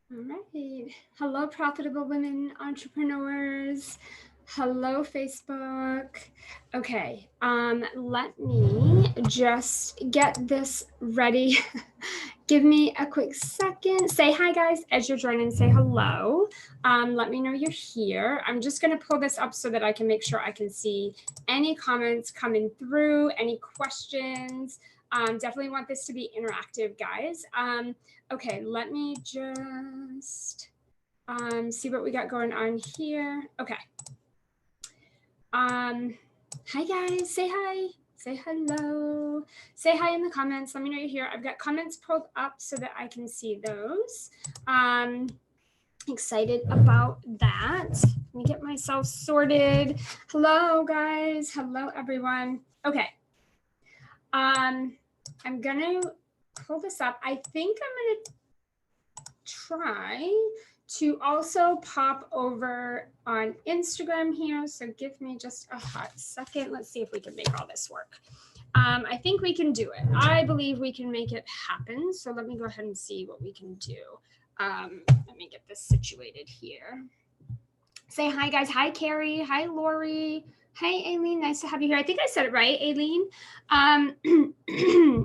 All right. Hello, profitable women entrepreneurs. Hello, Facebook. Okay, let me just get this ready. Give me a quick second. Say hi, guys, as you're joining. Say hello. Let me know you're here. I'm just going to pull this up so that I can make sure I can see any comments coming through, any questions. Definitely want this to be interactive, guys. Okay, let me just see what we got going on here. Okay. Hi guys, say hi. Say hello. Say hi in the comments. Let me know you're here. I've got comments pulled up so that I can see those. Excited about that. Let me get myself sorted. Hello guys. Hello everyone. Okay. I'm gonna pull this up. I think I'm gonna try to also pop over on Instagram here. So give me just a hot second. Let's see if we can make all this work. I think we can do it. I believe we can make it happen. So let me go ahead and see what we can do. Let me get this situated here. Say hi, guys. Hi, Carrie. Hi, Lori. Hi, Aileen. Nice to have you here. I think I said it right, Aileen. All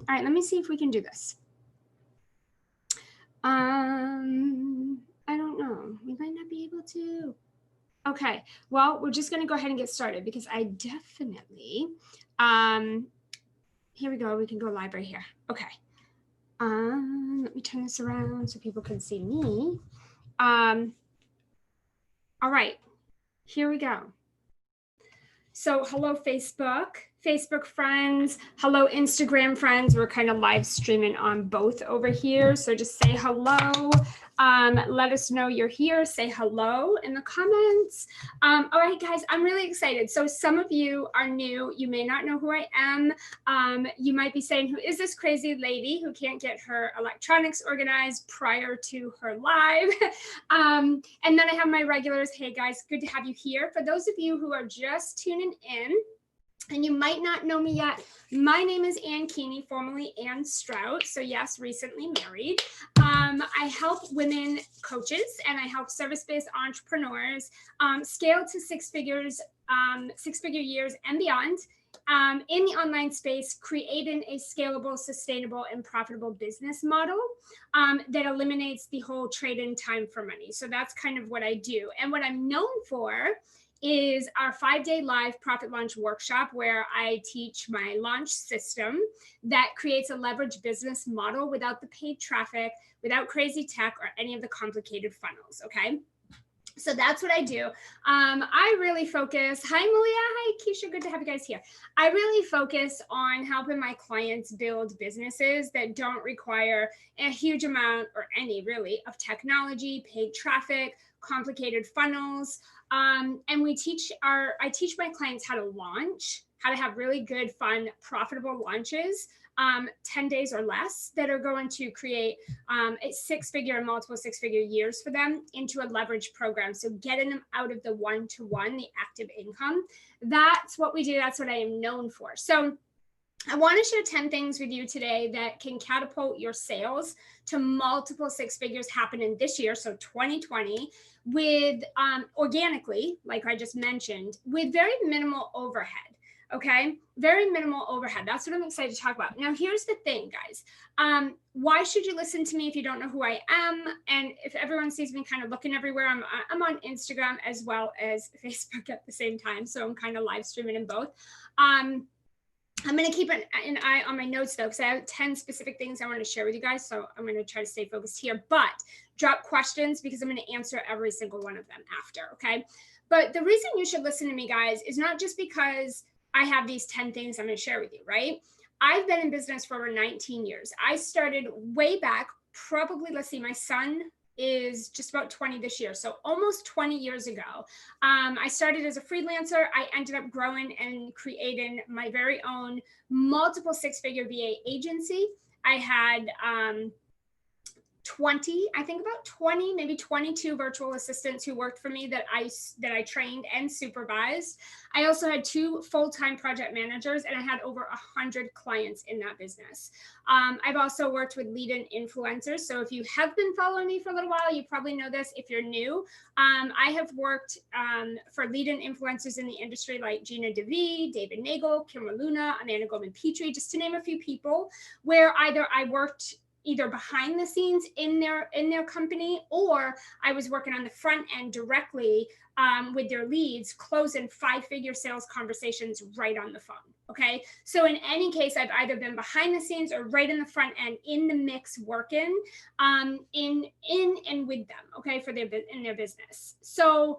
right, let me see if we can do this. I don't know. We might not be able to. Okay. Well, we're just going to go ahead and get started because I definitely, here we go. We can go live right here. Okay. Let me turn this around so people can see me. All right. Here we go. So hello, Facebook friends. Hello, Instagram friends. We're kind of live streaming on both over here. So just say hello. Let us know you're here. Say hello in the comments. All right, guys, I'm really excited. So some of you are new. You may not know who I am. You might be saying, who is this crazy lady who can't get her electronics organized prior to her live? And then I have my regulars. Hey, guys, good to have you here. For those of you who are just tuning in, and you might not know me yet, my name is Keaney, formerly Ann Strout. So yes, recently married. I help women coaches and I help service-based entrepreneurs scale to six figure years and beyond. In the online space, creating a scalable, sustainable, and profitable business model that eliminates the whole trade-in time for money. So that's kind of what I do. And what I'm known for is our 5-day live profit launch workshop where I teach my launch system that creates a leverage business model without the paid traffic, without crazy tech or any of the complicated funnels. Okay. So that's what I do. I really focus. Hi, Malia. Hi, Keisha. Good to have you guys here. I really focus on helping my clients build businesses that don't require a huge amount or any really of technology, paid traffic, complicated funnels. And I teach my clients how to launch, how to have really good, fun, profitable launches 10 days or less that are going to create a six-figure and multiple six-figure years for them into a leverage program. So getting them out of the one-to-one, the active income, that's what we do. That's what I am known for. So I want to share 10 things with you today that can catapult your sales to multiple six figures happening this year, so 2020, with organically, like I just mentioned, with very minimal overhead. Okay, very minimal overhead. That's what I'm excited to talk about. Now, here's the thing, guys. Why should you listen to me if you don't know who I am? And if everyone sees me kind of looking everywhere, I'm on Instagram as well as Facebook at the same time. So I'm kind of live streaming in both. I'm going to keep an eye on my notes though, because I have 10 specific things I want to share with you guys. So I'm going to try to stay focused here, but drop questions because I'm going to answer every single one of them after. Okay. But the reason you should listen to me, guys, is not just because I have these 10 things I'm going to share with you, right? I've been in business for over 19 years. I started way back, probably, let's see, my son is just about 20 this year. So almost 20 years ago, I started as a freelancer. I ended up growing and creating my very own multiple six-figure VA agency. I had 20, I think about 20, maybe 22 virtual assistants who worked for me that I trained and supervised. I also had 2 full-time project managers, and I had over 100 clients in that business. I've also worked with lead-in influencers. So if you have been following me for a little while, you probably know this. If you're new, I have worked for lead-in influencers in the industry like Gina DeVee, David Nagel, Kim Luna, Amanda Goldman-Petrie, just to name a few people, where either I worked either behind the scenes in their company, or I was working on the front end directly with their leads, closing 5-figure sales conversations right on the phone. Okay, so in any case, I've either been behind the scenes or right in the front end, in the mix, working in and with them. Okay, for their business. So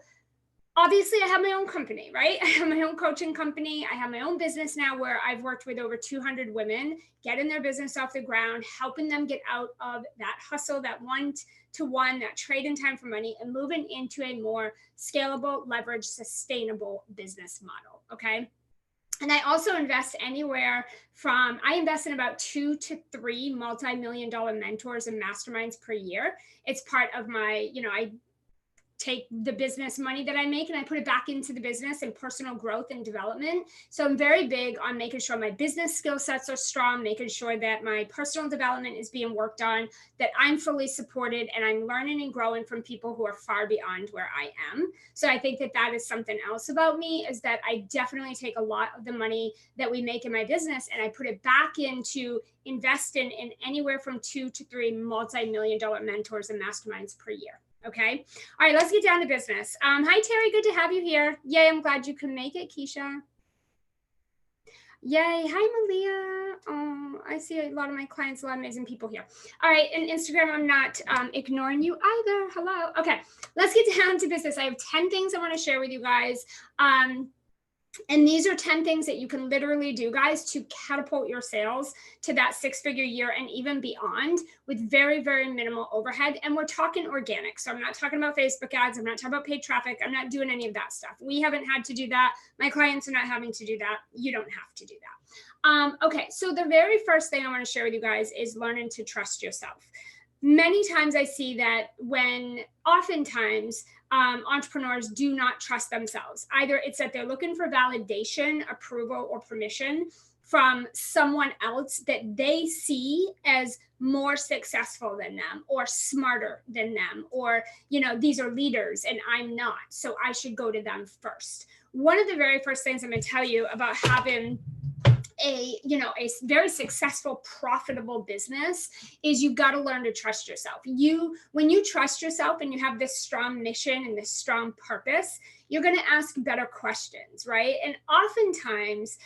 obviously I have my own company, right? I have my own coaching company. I have my own business now where I've worked with over 200 women, getting their business off the ground, helping them get out of that hustle, that one-to-one, that trade in time for money, and moving into a more scalable, leveraged, sustainable business model. Okay. And I also invest anywhere from, I invest in about 2 to 3 multi-million-dollar mentors and masterminds per year. It's part of my, I take the business money that I make and I put it back into the business and personal growth and development. So I'm very big on making sure my business skill sets are strong, making sure that my personal development is being worked on, that I'm fully supported, and I'm learning and growing from people who are far beyond where I am. So I think that that is something else about me, is that I definitely take a lot of the money that we make in my business and I put it back into investing in anywhere from 2 to 3 multi-million-dollar mentors and masterminds per year. Okay. All right, let's get down to business. Hi, Terry. Good to have you here. Yay. I'm glad you could make it, Keisha. Yay. Hi, Malia. Oh, I see a lot of my clients, a lot of amazing people here. All right. And Instagram, I'm not ignoring you either. Hello. Okay. Let's get down to business. I have 10 things I want to share with you guys. And these are 10 things that you can literally do, guys, to catapult your sales to that 6-figure year and even beyond with very, very minimal overhead. And we're talking organic. So I'm not talking about Facebook ads. I'm not talking about paid traffic. I'm not doing any of that stuff. We haven't had to do that. My clients are not having to do that. You don't have to do that. Okay. So the very first thing I want to share with you guys is learning to trust yourself. Many times I see that when oftentimes entrepreneurs do not trust themselves. Either it's that they're looking for validation, approval, or permission from someone else that they see as more successful than them or smarter than them, or, these are leaders and I'm not, so I should go to them first. One of the very first things I'm going to tell you about having a very successful, profitable business is you've got to learn to trust yourself. When you trust yourself and you have this strong mission and this strong purpose, you're going to ask better questions, right? And oftentimes,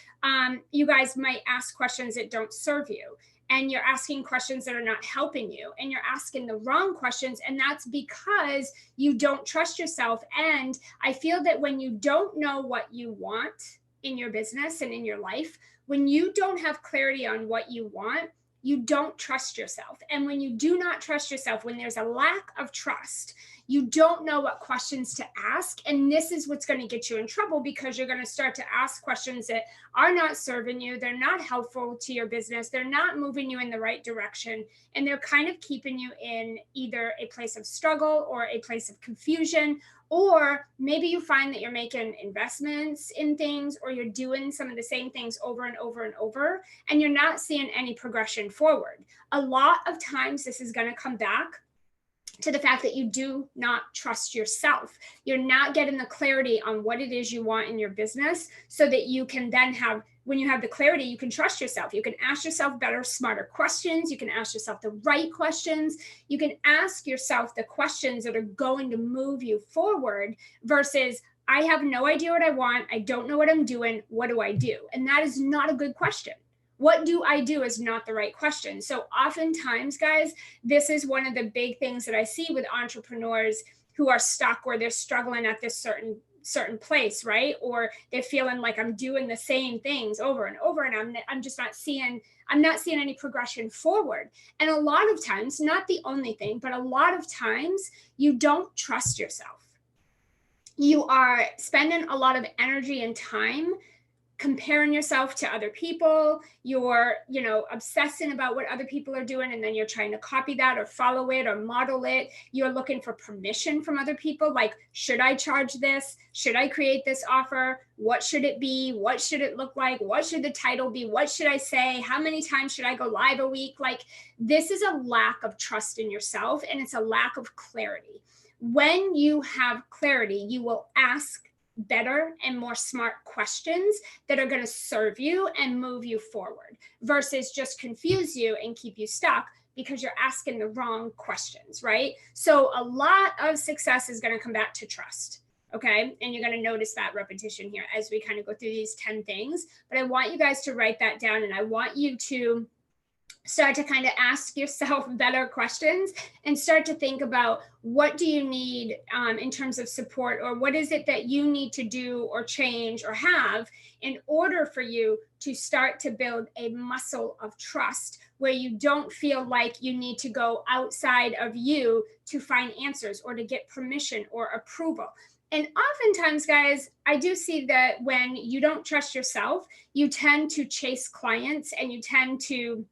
you guys might ask questions that don't serve you. And you're asking questions that are not helping you, and you're asking the wrong questions. And that's because you don't trust yourself. And I feel that when you don't know what you want in your business and in your life, when you don't have clarity on what you want, you don't trust yourself. And when you do not trust yourself, when there's a lack of trust, you don't know what questions to ask. And this is what's going to get you in trouble, because you're going to start to ask questions that are not serving you. They're not helpful to your business. They're not moving you in the right direction. And they're kind of keeping you in either a place of struggle or a place of confusion. Or maybe you find that you're making investments in things, or you're doing some of the same things over and over and over, and you're not seeing any progression forward. A lot of times this is going to come back to the fact that you do not trust yourself. You're not getting the clarity on what it is you want in your business, so that you can then have, when you have the clarity, you can trust yourself. You can ask yourself better, smarter questions. You can ask yourself the right questions. You can ask yourself the questions that are going to move you forward versus, I have no idea what I want. I don't know what I'm doing. What do I do? And that is not a good question. What do I do is not the right question. So oftentimes, guys, this is one of the big things that I see with entrepreneurs who are stuck, where they're struggling at this certain place, right? Or they're feeling like, I'm doing the same things over and over, and I'm just not seeing any progression forward. And a lot of times, not the only thing, but a lot of times you don't trust yourself. You are spending a lot of energy and time comparing yourself to other people, you're, obsessing about what other people are doing, and then you're trying to copy that or follow it or model it. You're looking for permission from other people, like, should I charge this? Should I create this offer? What should it be? What should it look like? What should the title be? What should I say? How many times should I go live a week? Like, this is a lack of trust in yourself, and it's a lack of clarity. When you have clarity, you will ask better and more smart questions that are going to serve you and move you forward, versus just confuse you and keep you stuck because you're asking the wrong questions, right? So a lot of success is going to come back to trust. Okay. And you're going to notice that repetition here as we kind of go through these 10 things. But I want you guys to write that down, and I want you to start to kind of ask yourself better questions and start to think about, what do you need in terms of support, or what is it that you need to do or change or have in order for you to start to build a muscle of trust, where you don't feel like you need to go outside of you to find answers or to get permission or approval. And oftentimes, guys, I do see that when you don't trust yourself, you tend to chase clients and you tend to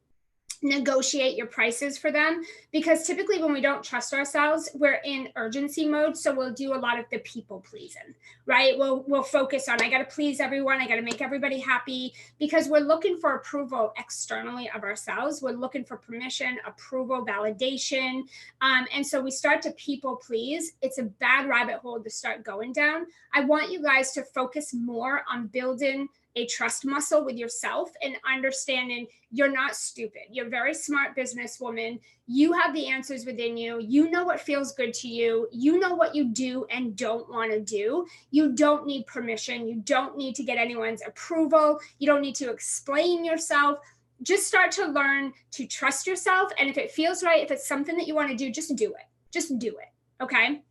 negotiate your prices for them, because typically when we don't trust ourselves, we're in urgency mode. So we'll do a lot of the people pleasing, right? We'll focus on, I got to please everyone. I got to make everybody happy, because we're looking for approval externally of ourselves. We're looking for permission, approval, validation. And so we start to people please. It's a bad rabbit hole to start going down. I want you guys to focus more on building a trust muscle with yourself and understanding you're not stupid. You're a very smart businesswoman. You have the answers within you. You know what feels good to you. You know what you do and don't want to do. You don't need permission. You don't need to get anyone's approval. You don't need to explain yourself. Just start to learn to trust yourself. And if it feels right, if it's something that you want to do, just do it. Just do it. Okay.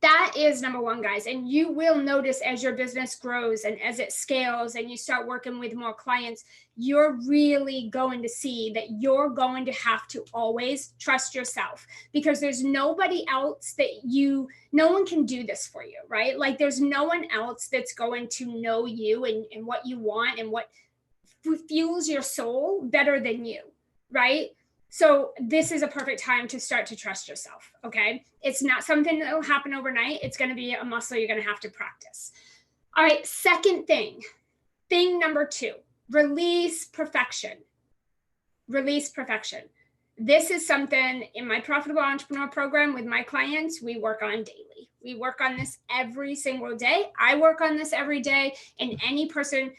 That is number one, guys. And you will notice as your business grows and as it scales and you start working with more clients, you're really going to see that you're going to have to always trust yourself, because there's nobody else no one can do this for you, right? Like, there's no one else that's going to know you and what you want and what fuels your soul better than you, right? So this is a perfect time to start to trust yourself, okay? It's not something that will happen overnight. It's going to be a muscle you're going to have to practice. All right, second thing number 2, release perfection. Release perfection. This is something in my Profitable Entrepreneur program with my clients, we work on daily. We work on this every single day. I work on this every day, and any person,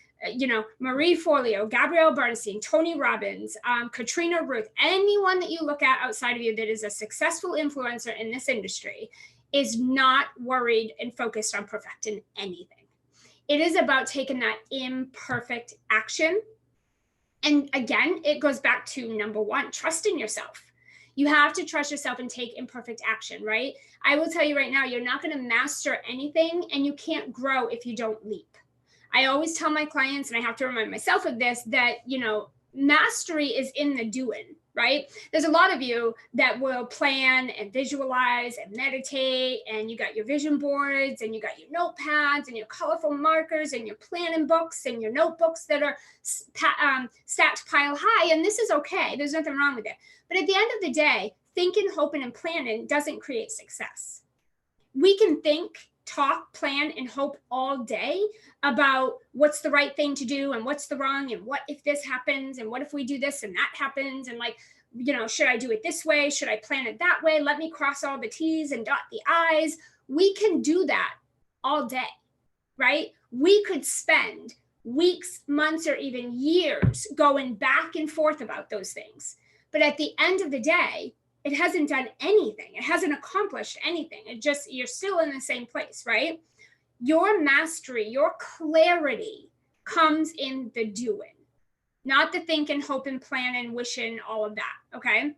Marie Forleo, Gabrielle Bernstein, Tony Robbins, Katrina Ruth, anyone that you look at outside of you that is a successful influencer in this industry is not worried and focused on perfecting anything. It is about taking that imperfect action. And again, it goes back to number 1, trust in yourself. You have to trust yourself and take imperfect action, right? I will tell you right now, you're not going to master anything, and you can't grow if you don't leap. I always tell my clients, and I have to remind myself of this, that, mastery is in the doing, right? There's a lot of you that will plan and visualize and meditate, and you got your vision boards and you got your notepads and your colorful markers and your planning books and your notebooks that are stacked pile high. And this is okay. There's nothing wrong with it. But at the end of the day, thinking, hoping, and planning doesn't create success. We can think, talk, plan, and hope all day about what's the right thing to do and what's the wrong, and what if this happens, and what if we do this and that happens, and should I do it this way? Should I plan it that way? Let me cross all the T's and dot the I's. We can do that all day, right? We could spend weeks, months, or even years going back and forth about those things. But at the end of the day, it hasn't done anything. It hasn't accomplished anything. You're still in the same place, right? Your mastery, your clarity comes in the doing, not the thinking, hoping, planning, wishing, all of that, okay?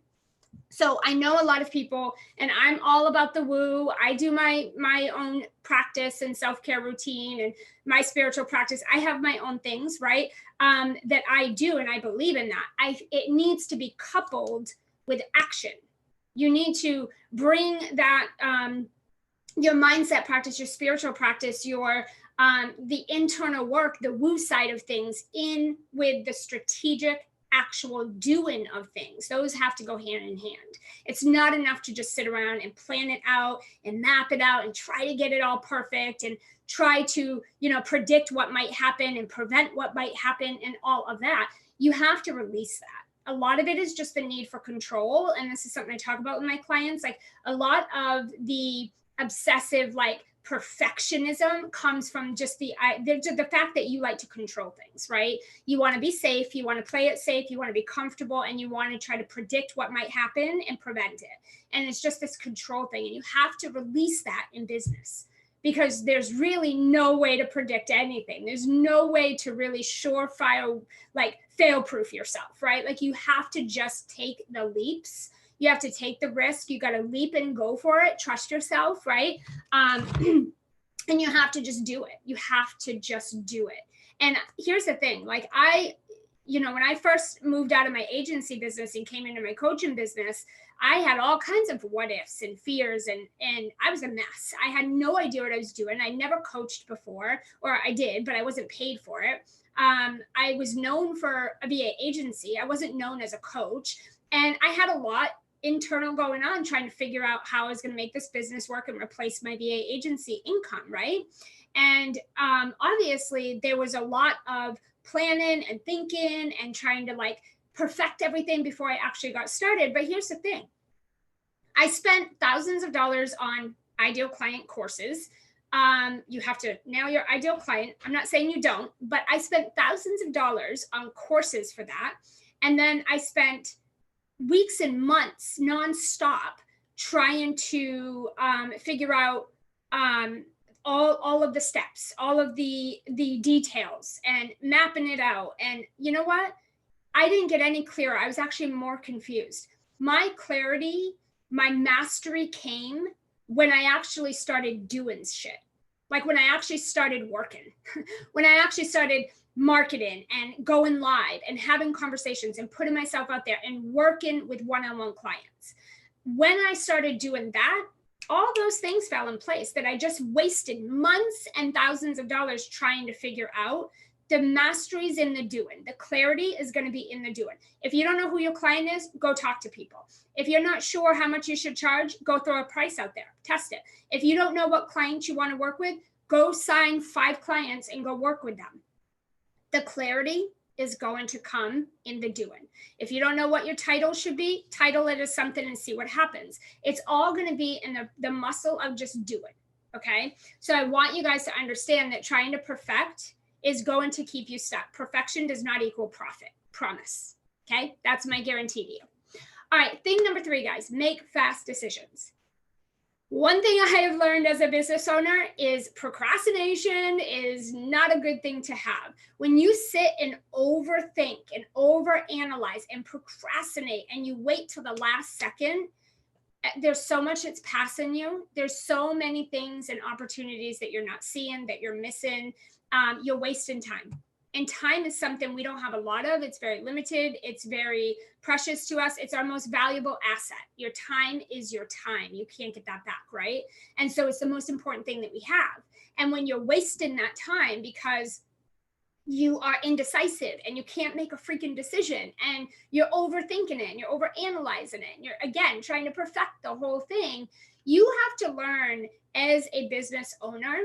So I know a lot of people, and I'm all about the woo. I do my own practice and self-care routine and my spiritual practice. I have my own things, right? That I do, and I believe in that. It needs to be coupled with action. You need to bring that, your mindset practice, your spiritual practice, your the internal work, the woo side of things, in with the strategic actual doing of things. Those have to go hand in hand. It's not enough to just sit around and plan it out and map it out and try to get it all perfect and try to, predict what might happen and prevent what might happen and all of that. You have to release that. A lot of it is just the need for control. And this is something I talk about with my clients. Like, a lot of the obsessive, like, perfectionism comes from just the fact that you like to control things, right? You want to be safe, you want to play it safe, you want to be comfortable, and you want to try to predict what might happen and prevent it. And it's just this control thing. And you have to release that in business, because there's really no way to predict anything. There's no way to really surefire, like, fail proof yourself, right? Like, you have to just take the leaps. You have to take the risk. You got to leap and go for it. Trust yourself, right? And you have to just do it. You have to just do it. And here's the thing, like, when I first moved out of my agency business and came into my coaching business, I had all kinds of what ifs and fears, and I was a mess. I had no idea what I was doing. I never coached before, or I did, but I wasn't paid for it. I was known for a VA agency. I wasn't known as a coach. And I had a lot internal going on, trying to figure out how I was going to make this business work and replace my VA agency income, right? And obviously there was a lot of planning and thinking and trying to, like, perfect everything before I actually got started. But here's the thing. I spent thousands of dollars on ideal client courses. You have to nail your ideal client. I'm not saying you don't, but I spent thousands of dollars on courses for that. And then I spent weeks and months nonstop trying to figure out all of the steps, all of the details, and mapping it out. And you know what? I didn't get any clearer. I was actually more confused. My clarity, my mastery came when I actually started doing shit. Like, when I actually started working, when I actually started marketing and going live and having conversations and putting myself out there and working with one-on-one clients. When I started doing that, all those things fell in place that I just wasted months and thousands of dollars trying to figure out. The mastery is in the doing. The clarity is going to be in the doing. If you don't know who your client is, go talk to people. If you're not sure how much you should charge, go throw a price out there. Test it. If you don't know what clients you want to work with, go sign 5 clients and go work with them. The clarity is going to come in the doing. If you don't know what your title should be, title it as something and see what happens. It's all going to be in the muscle of just doing. Okay. So I want you guys to understand that trying to perfect is going to keep you stuck. Perfection does not equal profit. Promise. Okay. That's my guarantee to you. All right. Thing number 3, guys, make fast decisions. One thing I have learned as a business owner is procrastination is not a good thing to have. When you sit and overthink and overanalyze and procrastinate and you wait till the last second, there's so much that's passing you. There's so many things and opportunities that you're not seeing, that you're missing. You're wasting time. And time is something we don't have a lot of. It's very limited. It's very precious to us. It's our most valuable asset. Your time is your time. You can't get that back, right? And so it's the most important thing that we have. And when you're wasting that time because you are indecisive and you can't make a freaking decision and you're overthinking it and you're overanalyzing it and you're, again, trying to perfect the whole thing, you have to learn as a business owner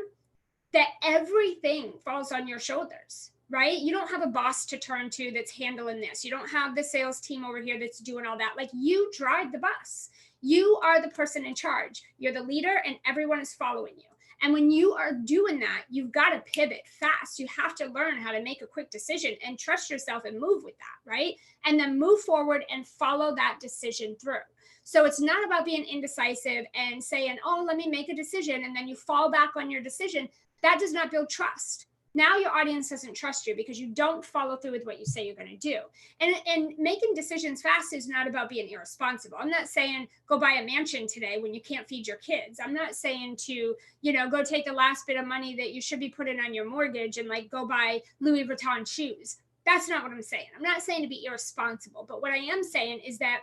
that everything falls on your shoulders. Right? You don't have a boss to turn to that's handling this. You don't have the sales team over here that's doing all that. Like, you drive the bus. You are the person in charge. You're the leader and everyone is following you. And when you are doing that, you've got to pivot fast. You have to learn how to make a quick decision and trust yourself and move with that, right? And then move forward and follow that decision through. So it's not about being indecisive and saying, oh, let me make a decision, and then you fall back on your decision. That does not build trust. Now your audience doesn't trust you because you don't follow through with what you say you're going to do. And making decisions fast is not about being irresponsible. I'm not saying go buy a mansion today when you can't feed your kids. I'm not saying to, go take the last bit of money that you should be putting on your mortgage and, like, go buy Louis Vuitton shoes. That's not what I'm saying. I'm not saying to be irresponsible. But what I am saying is that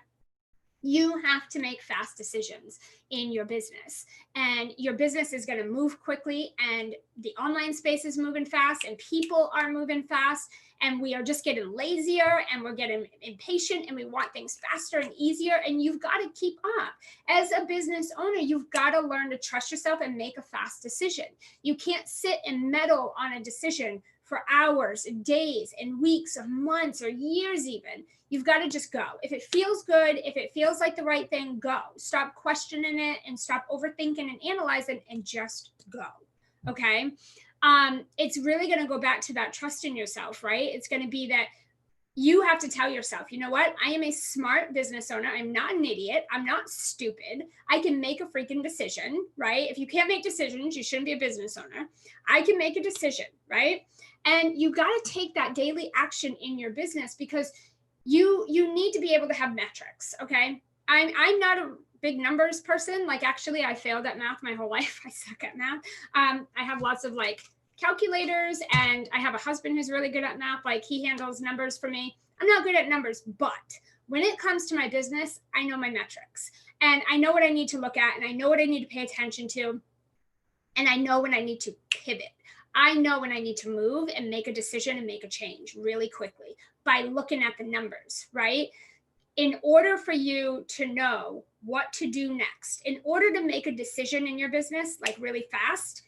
You have to make fast decisions in your business, and your business is going to move quickly, and the online space is moving fast, and people are moving fast, and we are just getting lazier, and we're getting impatient, and we want things faster and easier, and you've got to keep up. As a business owner, you've got to learn to trust yourself and make a fast decision. You can't sit and meddle on a decision for hours and days and weeks or months or years even. You've got to just go. If it feels good, if it feels like the right thing, go. Stop questioning it and stop overthinking and analyzing and just go. Okay. It's really going to go back to that trust in yourself, right? It's going to be that you have to tell yourself, you know what? I am a smart business owner. I'm not an idiot. I'm not stupid. I can make a freaking decision, right? If you can't make decisions, you shouldn't be a business owner. I can make a decision, right? And you got to take that daily action in your business, because you need to be able to have metrics. Okay. I'm not a big numbers person. Like, actually, I failed at math my whole life. I suck at math. I have lots of like calculators, and I have a husband who's really good at math. Like, he handles numbers for me. I'm not good at numbers, but when it comes to my business, I know my metrics, and I know what I need to look at, and I know what I need to pay attention to, and I know when I need to pivot. I know when I need to move and make a decision and make a change really quickly by looking at the numbers, right? In order for you to know what to do next, in order to make a decision in your business, like really fast,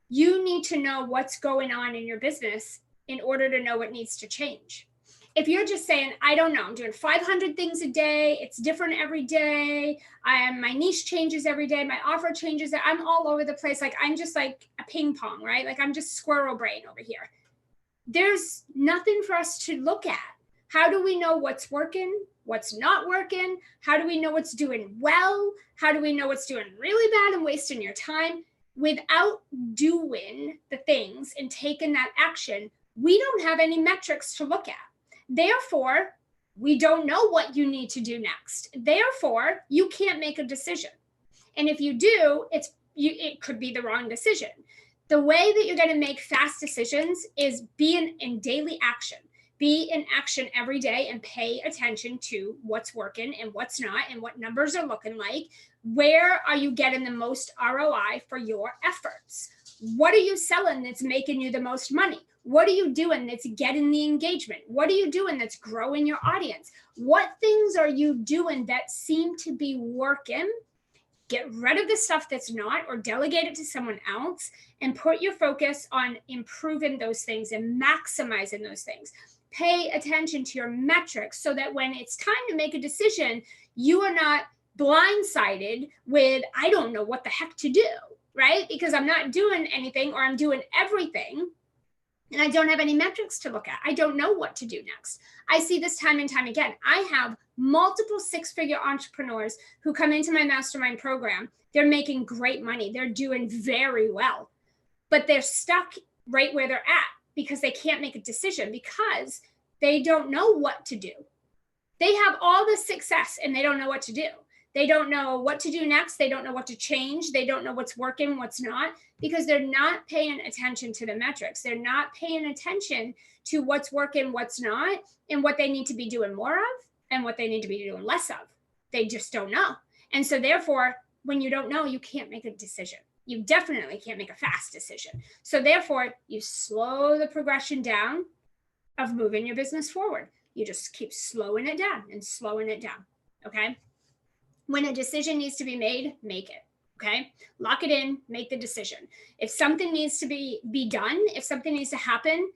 you need to know what's going on in your business in order to know what needs to change. If you're just saying, I don't know, I'm doing 500 things a day, it's different every day, my niche changes every day, my offer changes, I'm all over the place, like I'm just like a ping pong, right? Like I'm just squirrel brain over here. There's nothing for us to look at. How do we know what's working, what's not working? How do we know what's doing well? How do we know what's doing really bad and wasting your time? Without doing the things and taking that action, we don't have any metrics to look at. Therefore, we don't know what you need to do next. Therefore, you can't make a decision. And if you do, it could be the wrong decision. The way that you're going to make fast decisions is be in daily action. Be in action every day and pay attention to what's working and what's not, and what numbers are looking like. Where are you getting the most ROI for your efforts? What are you selling that's making you the most money? What are you doing that's getting the engagement? What are you doing that's growing your audience? What things are you doing that seem to be working? Get rid of the stuff that's not, or delegate it to someone else, and put your focus on improving those things and maximizing those things. Pay attention to your metrics so that when it's time to make a decision, you are not blindsided with, I don't know what the heck to do, right? Because I'm not doing anything, or I'm doing everything, and I don't have any metrics to look at. I don't know what to do next. I see this time and time again. I have multiple six-figure entrepreneurs who come into my mastermind program. They're making great money. They're doing very well, but they're stuck right where they're at because they can't make a decision, because they don't know what to do. They have all the success and they don't know what to do. They don't know what to do next. They don't know what to change. They don't know what's working, what's not, because they're not paying attention to the metrics. They're not paying attention to what's working, what's not, and what they need to be doing more of and what they need to be doing less of. They just don't know. And so therefore, when you don't know, you can't make a decision. You definitely can't make a fast decision. So therefore, you slow the progression down of moving your business forward. You just keep slowing it down and slowing it down. Okay. When a decision needs to be made, make it. Okay. Lock it in, make the decision. If something needs to be done, if something needs to happen,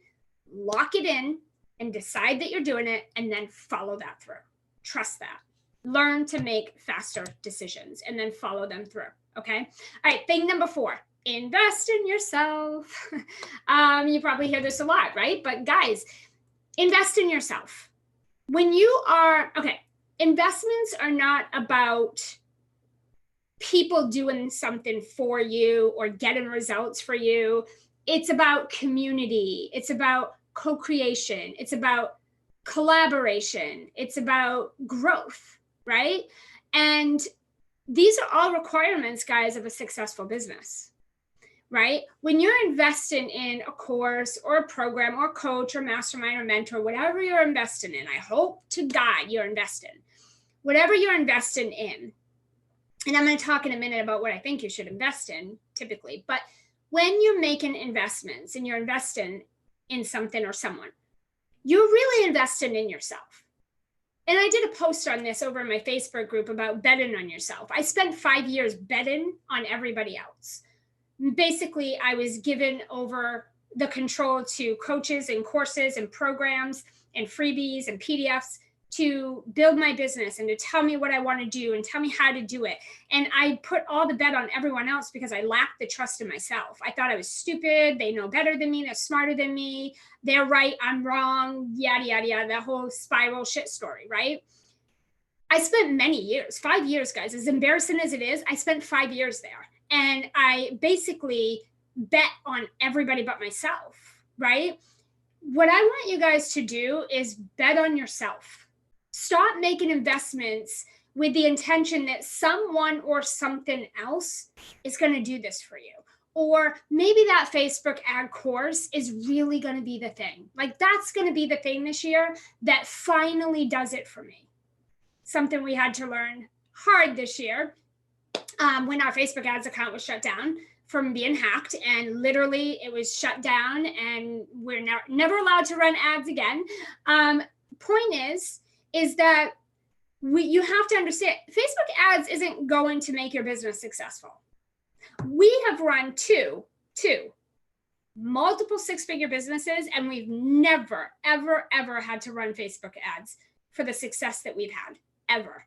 lock it in and decide that you're doing it, and then follow that through. Trust that. Learn to make faster decisions and then follow them through. Okay. All right. Thing number 4, invest in yourself. You probably hear this a lot, right? But guys, invest in yourself. When you are, okay, investments are not about people doing something for you or getting results for you. It's about community. It's about co-creation. It's about collaboration. It's about growth, right? And these are all requirements, guys, of a successful business, right? When you're investing in a course or a program or coach or mastermind or mentor, whatever you're investing in, I hope to God you're investing. whatever you're investing in, and I'm going to talk in a minute about what I think you should invest in typically, but when you're making investments and you're investing in something or someone, you're really investing in yourself. And I did a post on this over in my Facebook group about betting on yourself. I spent 5 years betting on everybody else. Basically, I was given over the control to coaches and courses and programs and freebies and PDFs to build my business and to tell me what I want to do and tell me how to do it. And I put all the bet on everyone else because I lacked the trust in myself. I thought I was stupid. They know better than me. They're smarter than me. They're right. I'm wrong. Yada, yada, yada. That whole spiral shit story, right? I spent many years, 5 years, guys, as embarrassing as it is, I spent 5 years there. And I basically bet on everybody but myself, right? What I want you guys to do is bet on yourself. Stop making investments with the intention that someone or something else is going to do this for you. Or maybe that Facebook ad course is really going to be the thing. Like that's going to be the thing this year that finally does it for me. Something we had to learn hard this year when our Facebook ads account was shut down from being hacked, and literally it was shut down and we're never allowed to run ads again. Point is that you have to understand Facebook ads isn't going to make your business successful. We have run two multiple six-figure businesses, and we've never, ever had to run Facebook ads for the success that we've had, ever.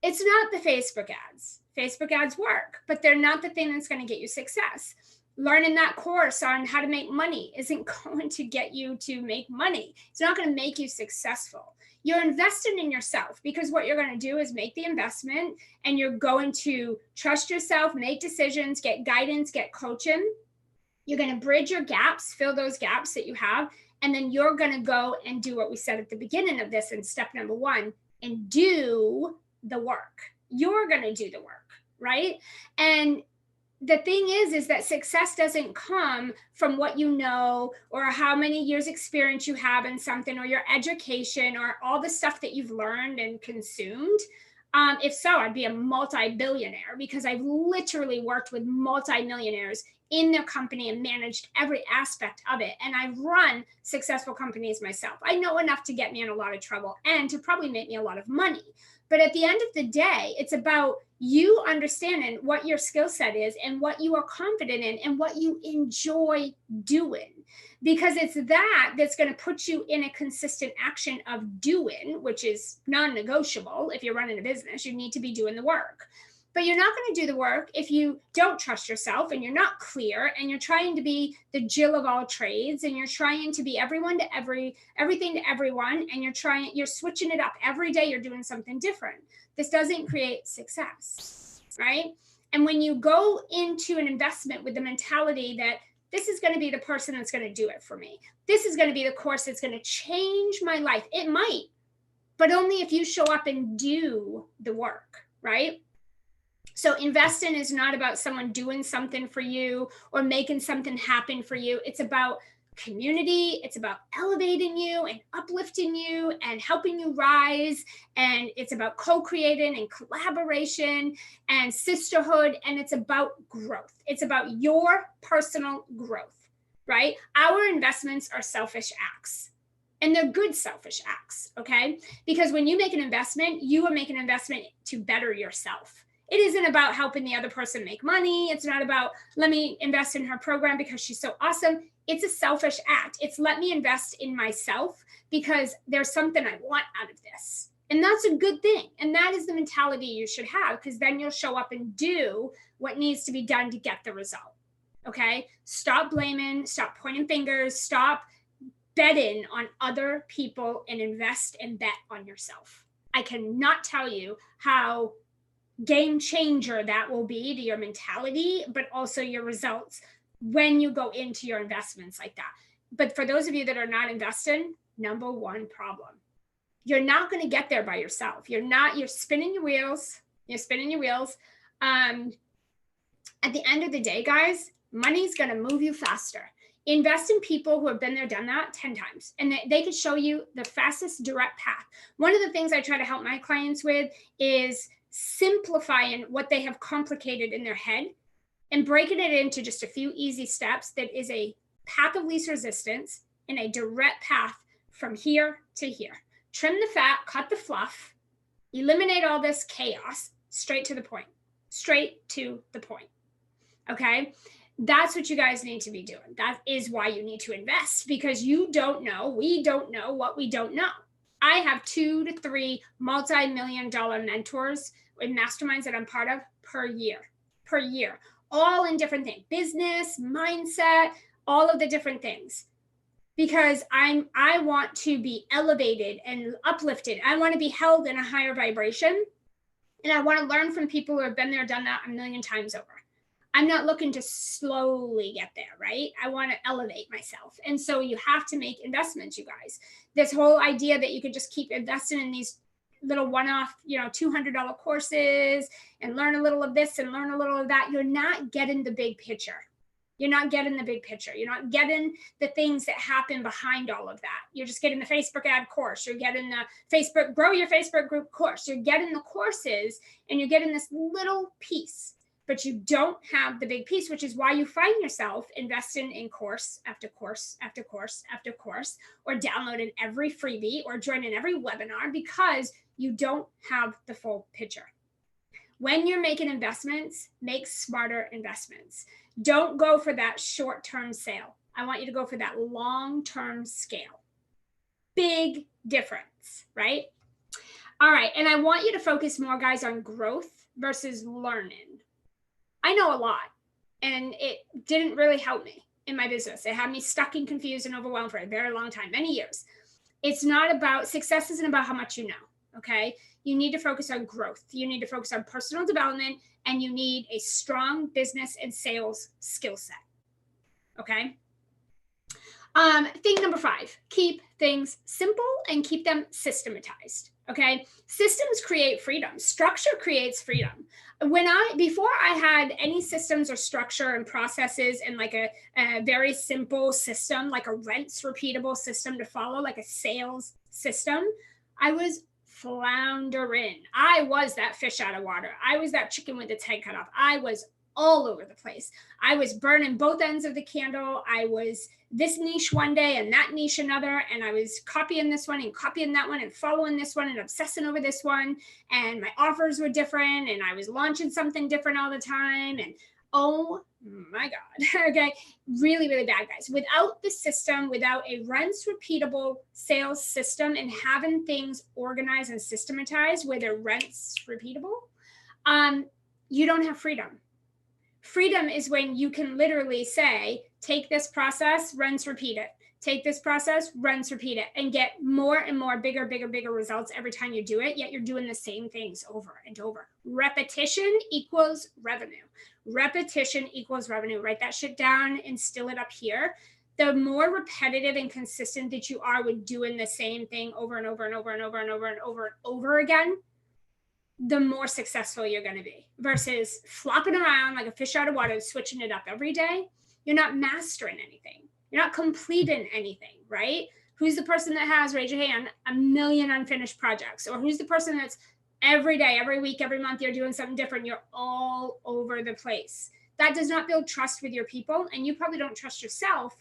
It's not the Facebook ads. Facebook ads work, but they're not the thing that's going to get you success. Learning that course on how to make money isn't going to get you to make money. It's not going to make you successful. You're investing in yourself because what you're going to do is make the investment and you're going to trust yourself, make decisions, get guidance, get coaching. You're going to bridge your gaps, fill those gaps that you have, and then you're going to go and do what we said at the beginning of this in step number 1 and do the work. You're going to do the work, right? And the thing is that success doesn't come from what you know or how many years experience you have in something or your education or all the stuff that you've learned and consumed. If so, I'd be a multi-billionaire because I've literally worked with multi-millionaires in their company and managed every aspect of it. And I've run successful companies myself. I know enough to get me in a lot of trouble and to probably make me a lot of money. But at the end of the day, it's about you understanding what your skill set is and what you are confident in and what you enjoy doing. Because it's that that's going to put you in a consistent action of doing, which is non-negotiable. If you're running a business, you need to be doing the work. But you're not going to do the work if you don't trust yourself and you're not clear and you're trying to be the Jill of all trades and you're trying to be everyone to everything to everyone, and you're switching it up every day. You're doing something different. This doesn't create success, right? And when you go into an investment with the mentality that this is going to be the person that's going to do it for me, this is going to be the course that's going to change my life. It might, but only if you show up and do the work, right? So investing is not about someone doing something for you or making something happen for you. It's about community. It's about elevating you and uplifting you and helping you rise. And it's about co-creating and collaboration and sisterhood. And it's about growth. It's about your personal growth, right? Our investments are selfish acts. And they're good selfish acts, okay? Because when you make an investment, you are making an investment to better yourself. It isn't about helping the other person make money. It's not about, let me invest in her program because she's so awesome. It's a selfish act. It's let me invest in myself because there's something I want out of this. And that's a good thing. And that is the mentality you should have, because then you'll show up and do what needs to be done to get the result. Okay? Stop blaming, stop pointing fingers, stop betting on other people and invest and bet on yourself. I cannot tell you how game changer that will be to your mentality, but also your results when you go into your investments like that. But for those of you that are not investing, number one problem, you're not going to get there by yourself. You're spinning your wheels. At the end of the day, guys, money's going to move you faster. Invest in people who have been there, done that 10 times, and they could show you the fastest direct path. One of the things I try to help my clients with is simplifying what they have complicated in their head and breaking it into just a few easy steps that is a path of least resistance and a direct path from here to here. Trim the fat, cut the fluff, eliminate all this chaos, straight to the point, okay? That's what you guys need to be doing. That is why you need to invest, because we don't know what we don't know. I have 2 to 3 multi-million-dollar mentors in masterminds that I'm part of per year, all in different things, business, mindset, all of the different things. Because I want to be elevated and uplifted. I want to be held in a higher vibration. And I want to learn from people who have been there, done that a million times over. I'm not looking to slowly get there, right? I want to elevate myself. And so you have to make investments, you guys. This whole idea that you could just keep investing in these little one-off, $200 courses and learn a little of this and learn a little of that, you're not getting the big picture. You're not getting the big picture. You're not getting the things that happen behind all of that. You're just getting the Facebook ad course. You're getting the Facebook, grow your Facebook group course. You're getting the courses and you're getting this little piece, but you don't have the big piece, which is why you find yourself investing in course after course after course after course, or downloading every freebie or joining every webinar, because you don't have the full picture. When you're making investments, make smarter investments. Don't go for that short-term sale. I want you to go for that long-term scale. Big difference, right? All right, and I want you to focus more, guys, on growth versus learning. I know a lot, and it didn't really help me in my business. It had me stuck and confused and overwhelmed for a very long time, many years. It's not about, success isn't about how much you know, okay? You need to focus on growth. You need to focus on personal development, and you need a strong business and sales skill set, okay? Thing number 5, keep things simple and keep them systematized, okay? Systems create freedom. Structure creates freedom. Before I had any systems or structure and processes and like a very simple system, like a rinse repeatable system to follow, like a sales system, I was floundering. I was that fish out of water. I was that chicken with its head cut off. I was all over the place. I was burning both ends of the candle. I was this niche one day and that niche another. And I was copying this one and copying that one and following this one and obsessing over this one. And my offers were different. And I was launching something different all the time. And oh my God. Okay. Really, really bad, guys. Without the system, without a rinse repeatable sales system and having things organized and systematized where they're rinse repeatable, you don't have freedom. Freedom is when you can literally say, take this process, rinse, repeat it. Take this process, rinse, repeat it, and get more and more bigger results every time you do it, yet you're doing the same things over and over. Repetition equals revenue. Repetition equals revenue. Write that shit down and still it up here. The more repetitive and consistent that you are with doing the same thing over and over and over and over and over and over and over again, the more successful you're going to be, versus flopping around like a fish out of water, switching it up every day. You're not mastering anything. You're not completing anything, right? Who's the person that has, raise your hand, a million unfinished projects? Or who's the person that's every day, every week, every month, you're doing something different? You're all over the place. That does not build trust with your people. And you probably don't trust yourself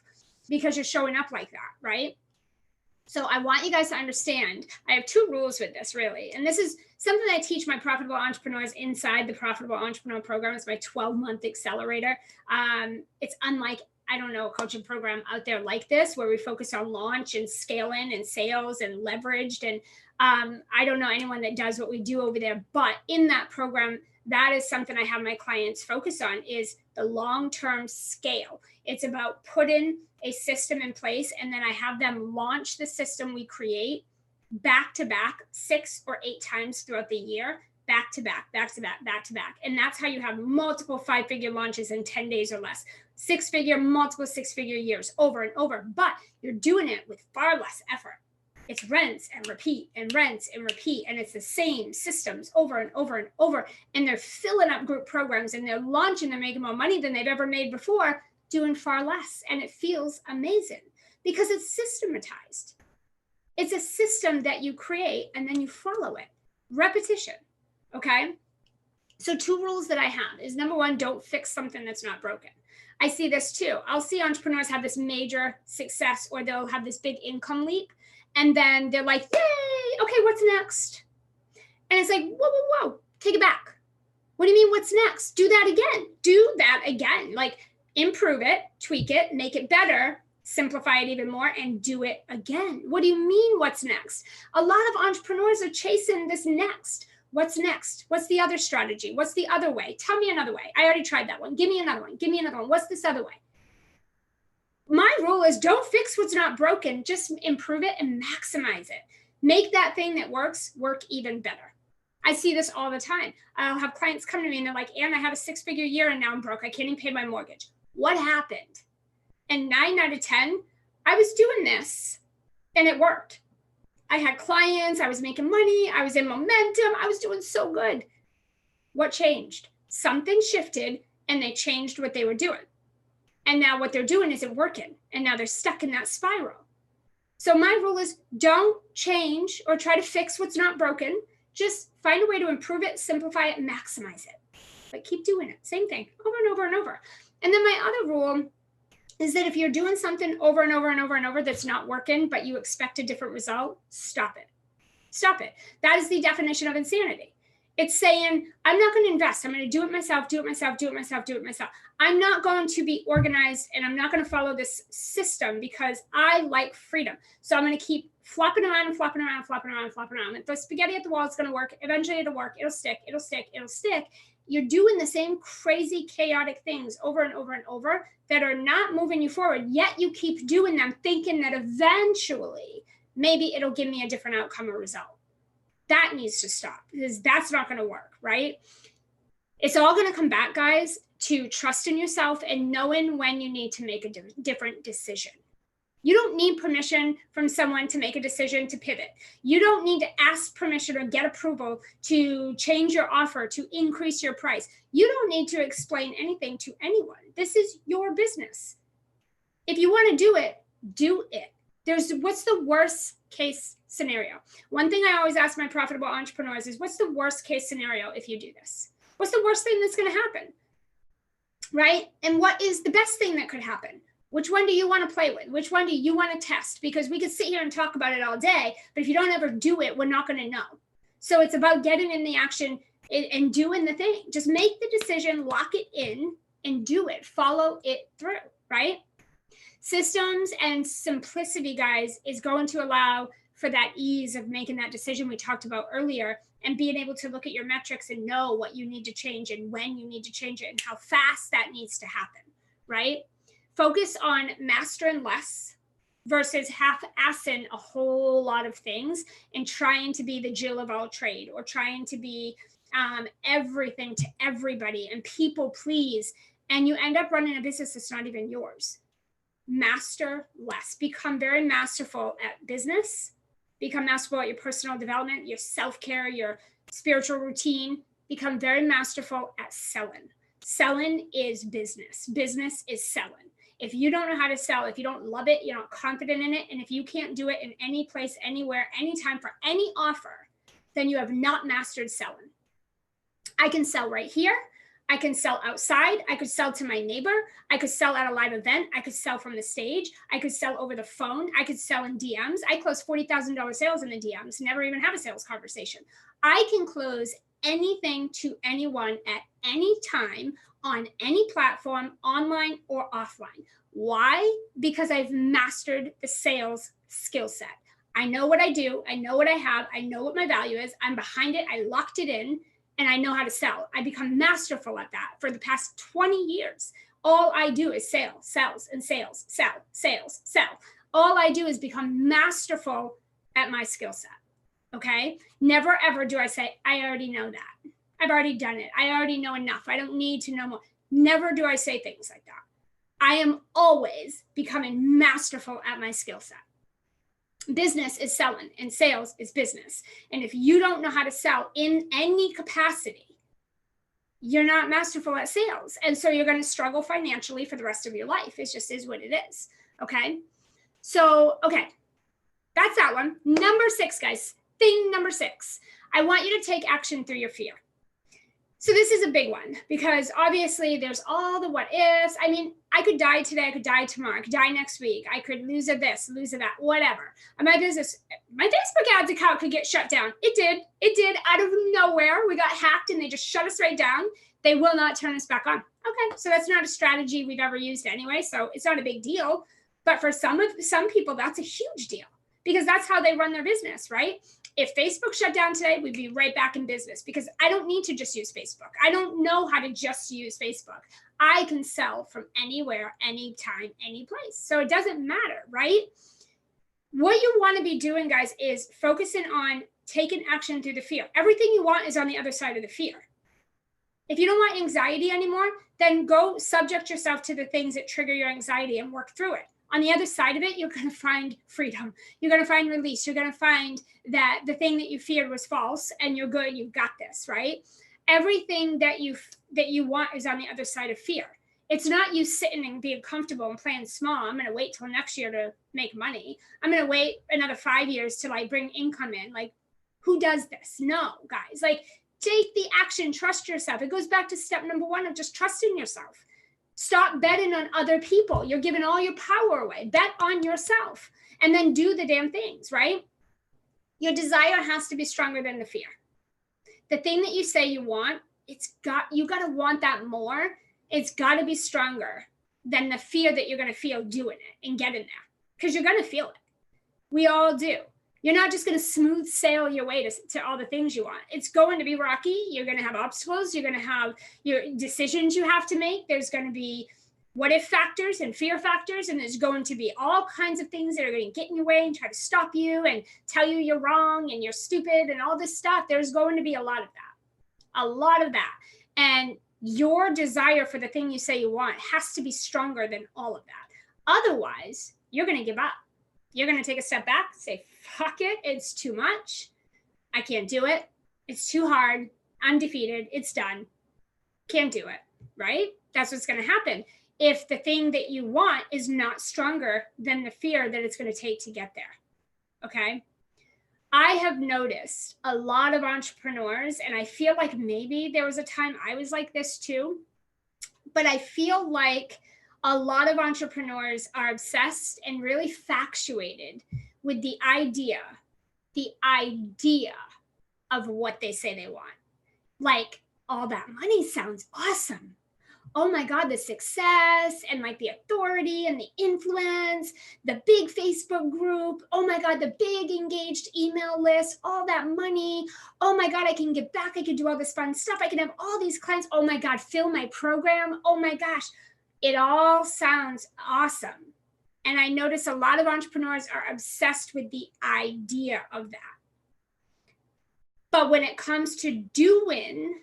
because you're showing up like that, right? So I want you guys to understand, I have 2 rules with this, really. And this is something I teach my profitable entrepreneurs inside the Profitable Entrepreneur Program. It's my 12-month accelerator. It's unlike, I don't know, a coaching program out there like this, where we focus on launch and scaling and sales and leveraged. And I don't know anyone that does what we do over there. But in that program, that is something I have my clients focus on, is the long-term scale. It's about putting a system in place, and then I have them launch the system we create back to back 6 or 8 times throughout the year, back to back, back to back, back to back. And that's how you have multiple 5-figure launches in 10 days or less, 6-figure, multiple 6-figure years over and over. But you're doing it with far less effort. It's rinse and repeat and rinse and repeat. And it's the same systems over and over and over. And they're filling up group programs and they're launching, they're making more money than they've ever made before, doing far less. And it feels amazing because it's systematized. It's a system that you create and then you follow it. Repetition. Okay. So 2 rules that I have is number 1, don't fix something that's not broken. I see this too. I'll see entrepreneurs have this major success or they'll have this big income leap. And then they're like, yay, okay, what's next? And it's like, whoa, whoa, whoa, take it back. What do you mean, what's next? Do that again. Do that again. Like improve it, tweak it, make it better, simplify it even more, and do it again. What do you mean, what's next? A lot of entrepreneurs are chasing this next. What's next? What's the other strategy? What's the other way? Tell me another way. I already tried that one. Give me another one. Give me another one. What's this other way? My rule is don't fix what's not broken. Just improve it and maximize it. Make that thing that works work even better. I see this all the time. I'll have clients come to me and they're like, Ann, I had a 6-figure year and now I'm broke. I can't even pay my mortgage. What happened? And 9 out of 10, I was doing this and it worked. I had clients, I was making money, I was in momentum, I was doing so good. What changed? Something shifted and they changed what they were doing. And now what they're doing isn't working. And now they're stuck in that spiral. So my rule is don't change or try to fix what's not broken. Just find a way to improve it, simplify it, maximize it. But keep doing it. Same thing over and over and over. And then my other rule is that if you're doing something over and over and over and over that's not working, but you expect a different result, stop it. Stop it. That is the definition of insanity. It's saying, I'm not going to invest. I'm going to do it myself, do it myself, do it myself, do it myself. I'm not going to be organized and I'm not going to follow this system because I like freedom. So I'm going to keep flopping around and flopping around and flopping around and flopping around. If the spaghetti at the wall is going to work, eventually it'll work. It'll stick, it'll stick, it'll stick. You're doing the same crazy, chaotic things over and over and over that are not moving you forward, yet you keep doing them thinking that eventually maybe it'll give me a different outcome or result. That needs to stop because that's not going to work, right? It's all going to come back, guys, to trust in yourself and knowing when you need to make a different decision. You don't need permission from someone to make a decision to pivot. You don't need to ask permission or get approval to change your offer, to increase your price. You don't need to explain anything to anyone. This is your business. If you want to do it, do it. What's the worst case scenario? One thing I always ask my profitable entrepreneurs is, what's the worst case scenario if you do this? What's the worst thing that's going to happen? Right? And what is the best thing that could happen? Which one do you want to play with? Which one do you want to test? Because we could sit here and talk about it all day, but if you don't ever do it, we're not going to know. So it's about getting in the action and doing the thing. Just make the decision, lock it in, and do it. Follow it through, right? Systems and simplicity, guys, is going to allow for that ease of making that decision we talked about earlier and being able to look at your metrics and know what you need to change and when you need to change it and how fast that needs to happen, right? Focus on mastering less versus half-assing a whole lot of things and trying to be the Jill of all trade or trying to be everything to everybody and people please. And you end up running a business that's not even yours. Master less. Become very masterful at business. Become masterful at your personal development, your self-care, your spiritual routine. Become very masterful at selling. Selling is business. Business is selling. If you don't know how to sell, if you don't love it, you're not confident in it, and if you can't do it in any place, anywhere, anytime for any offer, then you have not mastered selling. I can sell right here. I can sell outside. I could sell to my neighbor. I could sell at a live event. I could sell from the stage. I could sell over the phone. I could sell in DMs. I close $40,000 sales in the DMs, never even have a sales conversation. I can close anything to anyone at any time on any platform, online or offline. Why? Because I've mastered the sales skill set. I know what I do. I know what I have. I know what my value is. I'm behind it. I locked it in. And I know how to sell. I become masterful at that for the past 20 years. All I do is sales, and sales, sell, sales, sell. All I do is become masterful at my skill set. Okay? Never ever do I say, I already know that. I've already done it. I already know enough. I don't need to know more. Never do I say things like that. I am always becoming masterful at my skill set. Business is selling and sales is business. And if you don't know how to sell in any capacity, you're not masterful at sales. And so you're going to struggle financially for the rest of your life. It just is what it is. Okay. So, okay. That's that one. Number 6, guys. Thing number 6. I want you to take action through your fear. So this is a big one because obviously there's all the what ifs. I mean, I could die today. I could die tomorrow. I could die next week. I could lose a this, lose a that, whatever. And my Facebook ads account could get shut down. It did out of nowhere. We got hacked and they just shut us right down. They will not turn us back on. Okay, so that's not a strategy we've ever used anyway. So it's not a big deal. But for some people, that's a huge deal because that's how they run their business, right? If Facebook shut down today, we'd be right back in business because I don't need to just use Facebook. I don't know how to just use Facebook. I can sell from anywhere, anytime, any place. So it doesn't matter, right? What you want to be doing, guys, is focusing on taking action through the fear. Everything you want is on the other side of the fear. If you don't want anxiety anymore, then go subject yourself to the things that trigger your anxiety and work through it. On the other side of it, you're going to find freedom. You're going to find release. You're going to find that the thing that you feared was false and you're good. You've got this, right? Everything that you want is on the other side of fear. It's not you sitting and being comfortable and playing small. I'm going to wait till next year to make money. I'm going to wait another 5 years till I bring income in. Like, who does this? No, guys. Like, take the action. Trust yourself. It goes back to step number 1 of just trusting yourself. Stop betting on other people. You're giving all your power away. Bet on yourself and then do the damn things, right? Your desire has to be stronger than the fear. The thing that you say you want, you got to want that more. It's got to be stronger than the fear that you're going to feel doing it and getting there because you're going to feel it. We all do. You're not just going to smooth sail your way to all the things you want. It's going to be rocky. You're going to have obstacles. You're going to have your decisions you have to make. There's going to be what if factors and fear factors. And there's going to be all kinds of things that are going to get in your way and try to stop you and tell you you're wrong and you're stupid and all this stuff. There's going to be a lot of that. A lot of that. And your desire for the thing you say you want has to be stronger than all of that. Otherwise, you're going to give up. You're going to take a step back, say, fuck it. It's too much. I can't do it. It's too hard. I'm defeated. It's done. Can't do it, right? That's what's going to happen if the thing that you want is not stronger than the fear that it's going to take to get there, okay? I have noticed a lot of entrepreneurs, and I feel like maybe there was a time I was like this too, but I feel like a lot of entrepreneurs are obsessed and really factuated with the idea of what they say they want. Like, all that money sounds awesome. Oh my God, the success and like the authority and the influence, the big Facebook group. Oh my God, the big engaged email list, all that money. Oh my God, I can give back. I can do all this fun stuff. I can have all these clients. Oh my God, fill my program. Oh my gosh. It all sounds awesome. And I notice a lot of entrepreneurs are obsessed with the idea of that. But when it comes to doing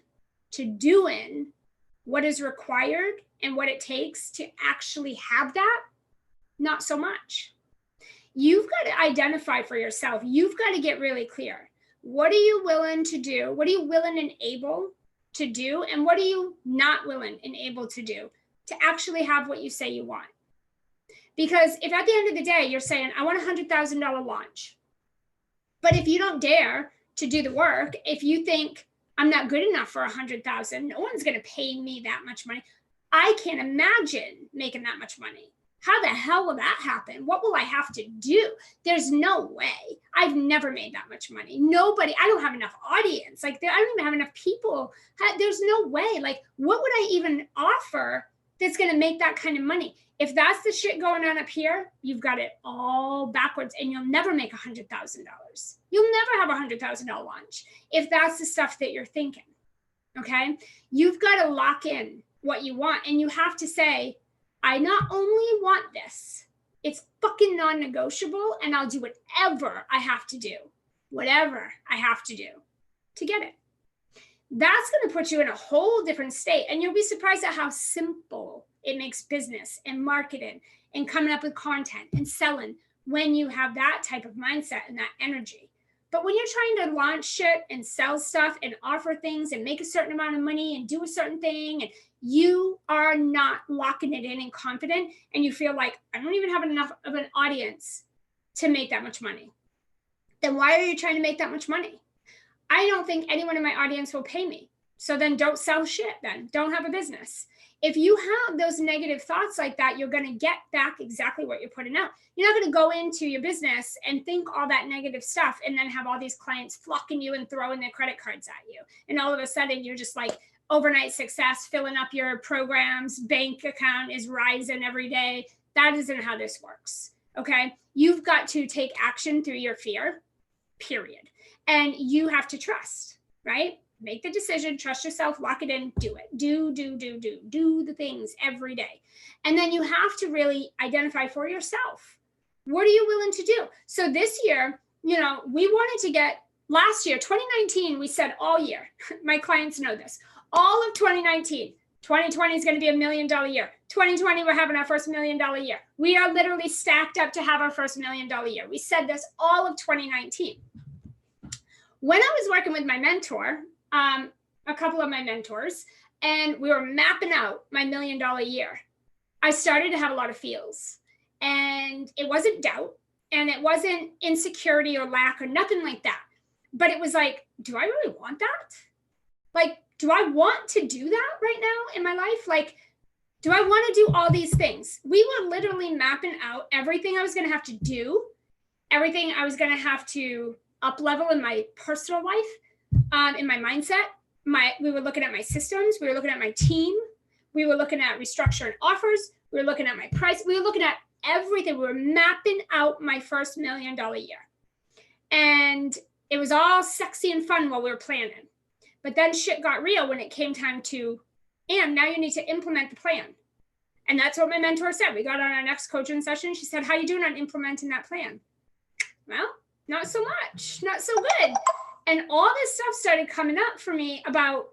what is required and what it takes to actually have that, not so much. You've got to identify for yourself. You've got to get really clear. What are you willing to do? What are you willing and able to do? And what are you not willing and able to do to actually have what you say you want? Because if at the end of the day, you're saying, I want a $100,000 launch, but if you don't dare to do the work, if you think I'm not good enough for 100,000, no one's going to pay me that much money. I can't imagine making that much money. How the hell will that happen? What will I have to do? There's no way. I've never made that much money. Nobody, I don't have enough audience. Like, I don't even have enough people. There's no way. Like, what would I even offer that's going to make that kind of money? If that's the shit going on up here, you've got it all backwards and you'll never make $100,000. You'll never have a $100,000 launch if that's the stuff that you're thinking, okay? You've got to lock in what you want and you have to say, I not only want this, it's fucking non-negotiable and I'll do whatever I have to do to get it. That's going to put you in a whole different state and you'll be surprised at how simple it makes business and marketing and coming up with content and selling when you have that type of mindset and that energy. But when you're trying to launch shit and sell stuff and offer things and make a certain amount of money and do a certain thing, and you are not locking it in and confident, and you feel like, I don't even have enough of an audience to make that much money, then why are you trying to make that much money? I don't think anyone in my audience will pay me. So then don't sell shit then. Don't have a business. If you have those negative thoughts like that, you're going to get back exactly what you're putting out. You're not going to go into your business and think all that negative stuff and then have all these clients flocking you and throwing their credit cards at you. And all of a sudden you're just like overnight success, filling up your programs, bank account is rising every day. That isn't how this works. Okay. You've got to take action through your fear, period. And you have to trust, right? Make the decision, trust yourself, lock it in, do it. Do the things every day. And then you have to really identify for yourself, what are you willing to do? So this year, we wanted to get, last year, 2019, we said all year, my clients know this, all of 2019, 2020 is going to be $1 million year. 2020, we're having our first $1 million year. We are literally stacked up to have our first $1 million year. We said this all of 2019. When I was working with my mentor, a couple of my mentors, and we were mapping out my $1 million year, I started to have a lot of feels. And it wasn't doubt, and it wasn't insecurity or lack or nothing like that. But it was like, do I really want that? Like, do I want to do that right now in my life? Like, do I want to do all these things? We were literally mapping out everything I was going to have to do, everything I was going to have to up level in my personal life, in my mindset. We were looking at my systems. We were looking at my team. We were looking at restructuring offers. We were looking at my price. We were looking at everything. We were mapping out my first $1 million year. And it was all sexy and fun while we were planning. But then shit got real when it came time to, and now you need to implement the plan. And that's what my mentor said. We got on our next coaching session. She said, how are you doing on implementing that plan? Well, not so much, not so good. And all this stuff started coming up for me about,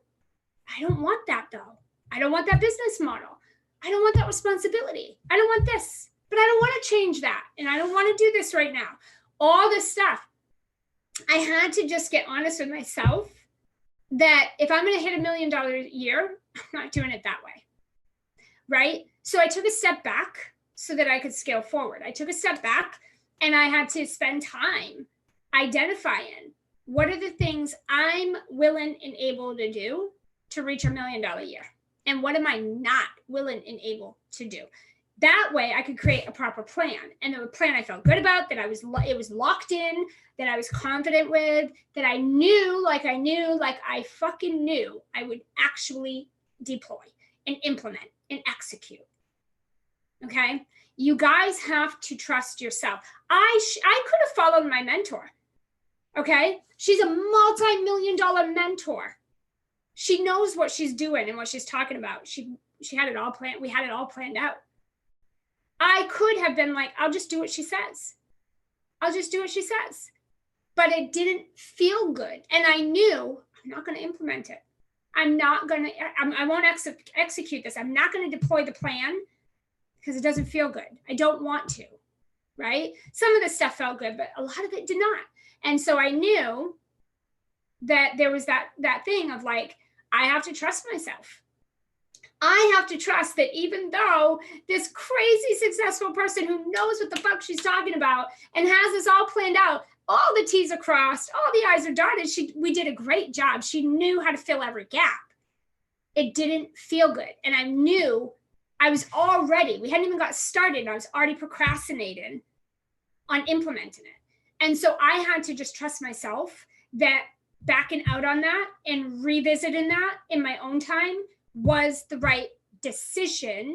I don't want that though. I don't want that business model. I don't want that responsibility. I don't want this, but I don't want to change that. And I don't want to do this right now. All this stuff. I had to just get honest with myself that if I'm going to hit $1 million a year, I'm not doing it that way. Right? So I took a step back so that I could scale forward. I took a step back and I had to spend time identifying what are the things I'm willing and able to do to reach $1 million a year? And what am I not willing and able to do? That way I could create a proper plan. And a plan I felt good about, that it was locked in, that I was confident with, that I knew I fucking knew I would actually deploy and implement and execute. Okay? You guys have to trust yourself. I could have followed my mentor. Okay? She's a multi-million-dollar mentor. She knows what she's doing and what she's talking about. She had it all planned. We had it all planned out. I could have been like, I'll just do what she says. I'll just do what she says. But it didn't feel good. And I knew I'm not going to implement it. I won't execute this. I'm not going to deploy the plan because it doesn't feel good. I don't want to, right? Some of the stuff felt good, but a lot of it did not. And so I knew that there was that thing of like, I have to trust myself. I have to trust that even though this crazy successful person who knows what the fuck she's talking about and has this all planned out, all the T's are crossed, all the I's are dotted, we did a great job. She knew how to fill every gap. It didn't feel good. And I knew I was already, we hadn't even got started, and I was already procrastinating on implementing it. And so I had to just trust myself that backing out on that and revisiting that in my own time was the right decision.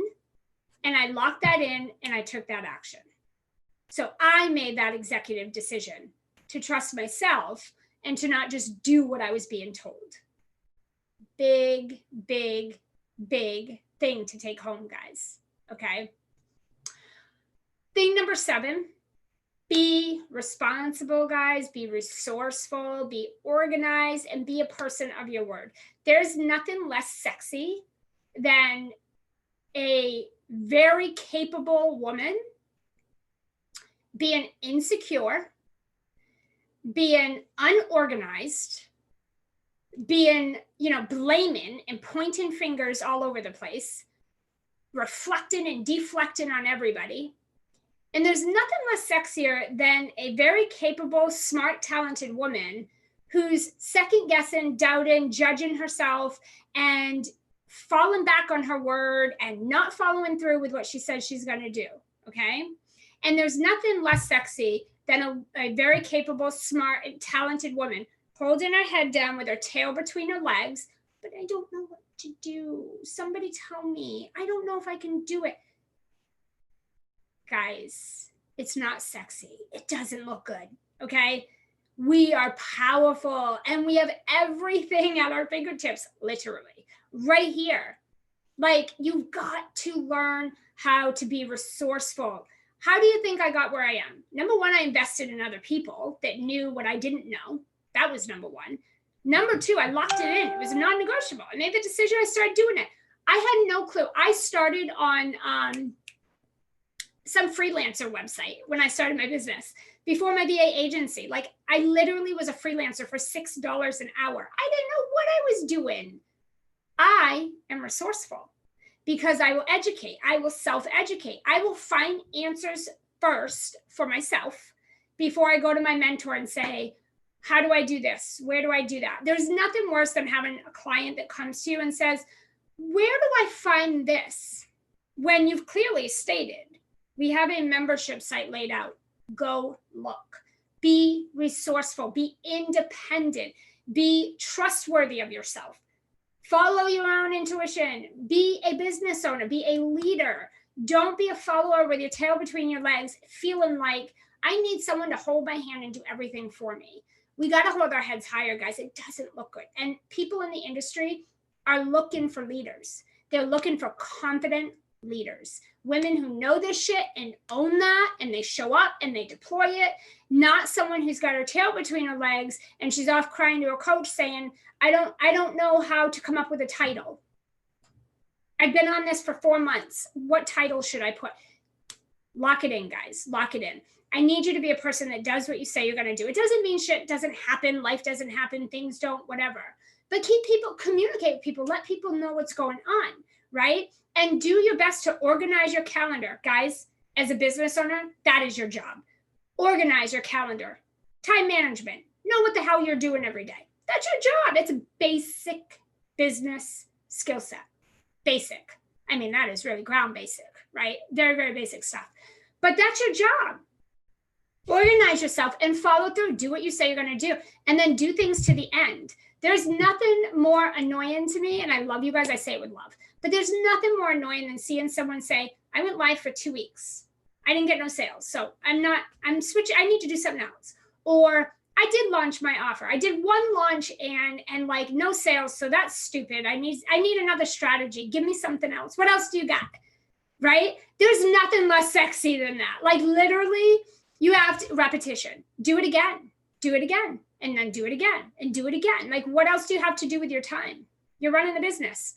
And I locked that in and I took that action. So I made that executive decision to trust myself and to not just do what I was being told. Big, big, big thing to take home, guys. Okay. Thing number 7, be responsible, guys. Be resourceful, be organized, and be a person of your word. There's nothing less sexy than a very capable woman being insecure, being unorganized, being, blaming and pointing fingers all over the place, reflecting and deflecting on everybody. And there's nothing less sexier than a very capable, smart, talented woman who's second guessing, doubting, judging herself, and falling back on her word and not following through with what she says she's going to do. Okay. And there's nothing less sexy than a very capable, smart, and talented woman holding her head down with her tail between her legs. But I don't know what to do. Somebody tell me. I don't know if I can do it. Guys, it's not sexy. It doesn't look good. Okay. We are powerful and we have everything at our fingertips, literally, right here. Like, you've got to learn how to be resourceful. How do you think I got where I am? Number one, I invested in other people that knew what I didn't know. That was number one. Number two, I locked it in. It was non-negotiable. I made the decision. I started doing it. I had no clue. I started on some freelancer website when I started my business before my VA agency. Like, I literally was a freelancer for $6 an hour. I didn't know what I was doing. I am resourceful because I will educate. I will self-educate. I will find answers first for myself before I go to my mentor and say, how do I do this? Where do I do that? There's nothing worse than having a client that comes to you and says, where do I find this? When you've clearly stated, we have a membership site laid out. Go look. Be resourceful. Be independent. Be trustworthy of yourself. Follow your own intuition. Be a business owner. Be a leader. Don't be a follower with your tail between your legs, feeling like I need someone to hold my hand and do everything for me. We got to hold our heads higher, guys. It doesn't look good. And people in the industry are looking for leaders. They're looking for confident leaders, women who know this shit and own that, and they show up and they deploy it, not someone who's got her tail between her legs and she's off crying to a coach saying, I don't know how to come up with a title. I've been on this for 4 months. What title should I put? Lock it in, guys. Lock it in. I need you to be a person that does what you say you're going to do. It doesn't mean shit doesn't happen. Life doesn't happen. Things don't, whatever. But communicate with people. Let people know what's going on, right? And do your best to organize your calendar. Guys, as a business owner, that is your job. Organize your calendar. Time management. Know what the hell you're doing every day. That's your job. It's a basic business skill set. Basic. I mean, that is really ground basic, right? Very, very basic stuff. But that's your job. Organize yourself and follow through. Do what you say you're going to do. And then do things to the end. There's nothing more annoying to me, and I love you guys. I say it with love. But there's nothing more annoying than seeing someone say, I went live for 2 weeks. I didn't get no sales. So I'm switching. I need to do something else. Or I did launch my offer. I did one launch and like no sales. So that's stupid. I need another strategy. Give me something else. What else do you got? Right? There's nothing less sexy than that. Like, literally, you have to repetition. Do it again. Do it again. And then do it again and do it again. Like, what else do you have to do with your time? You're running the business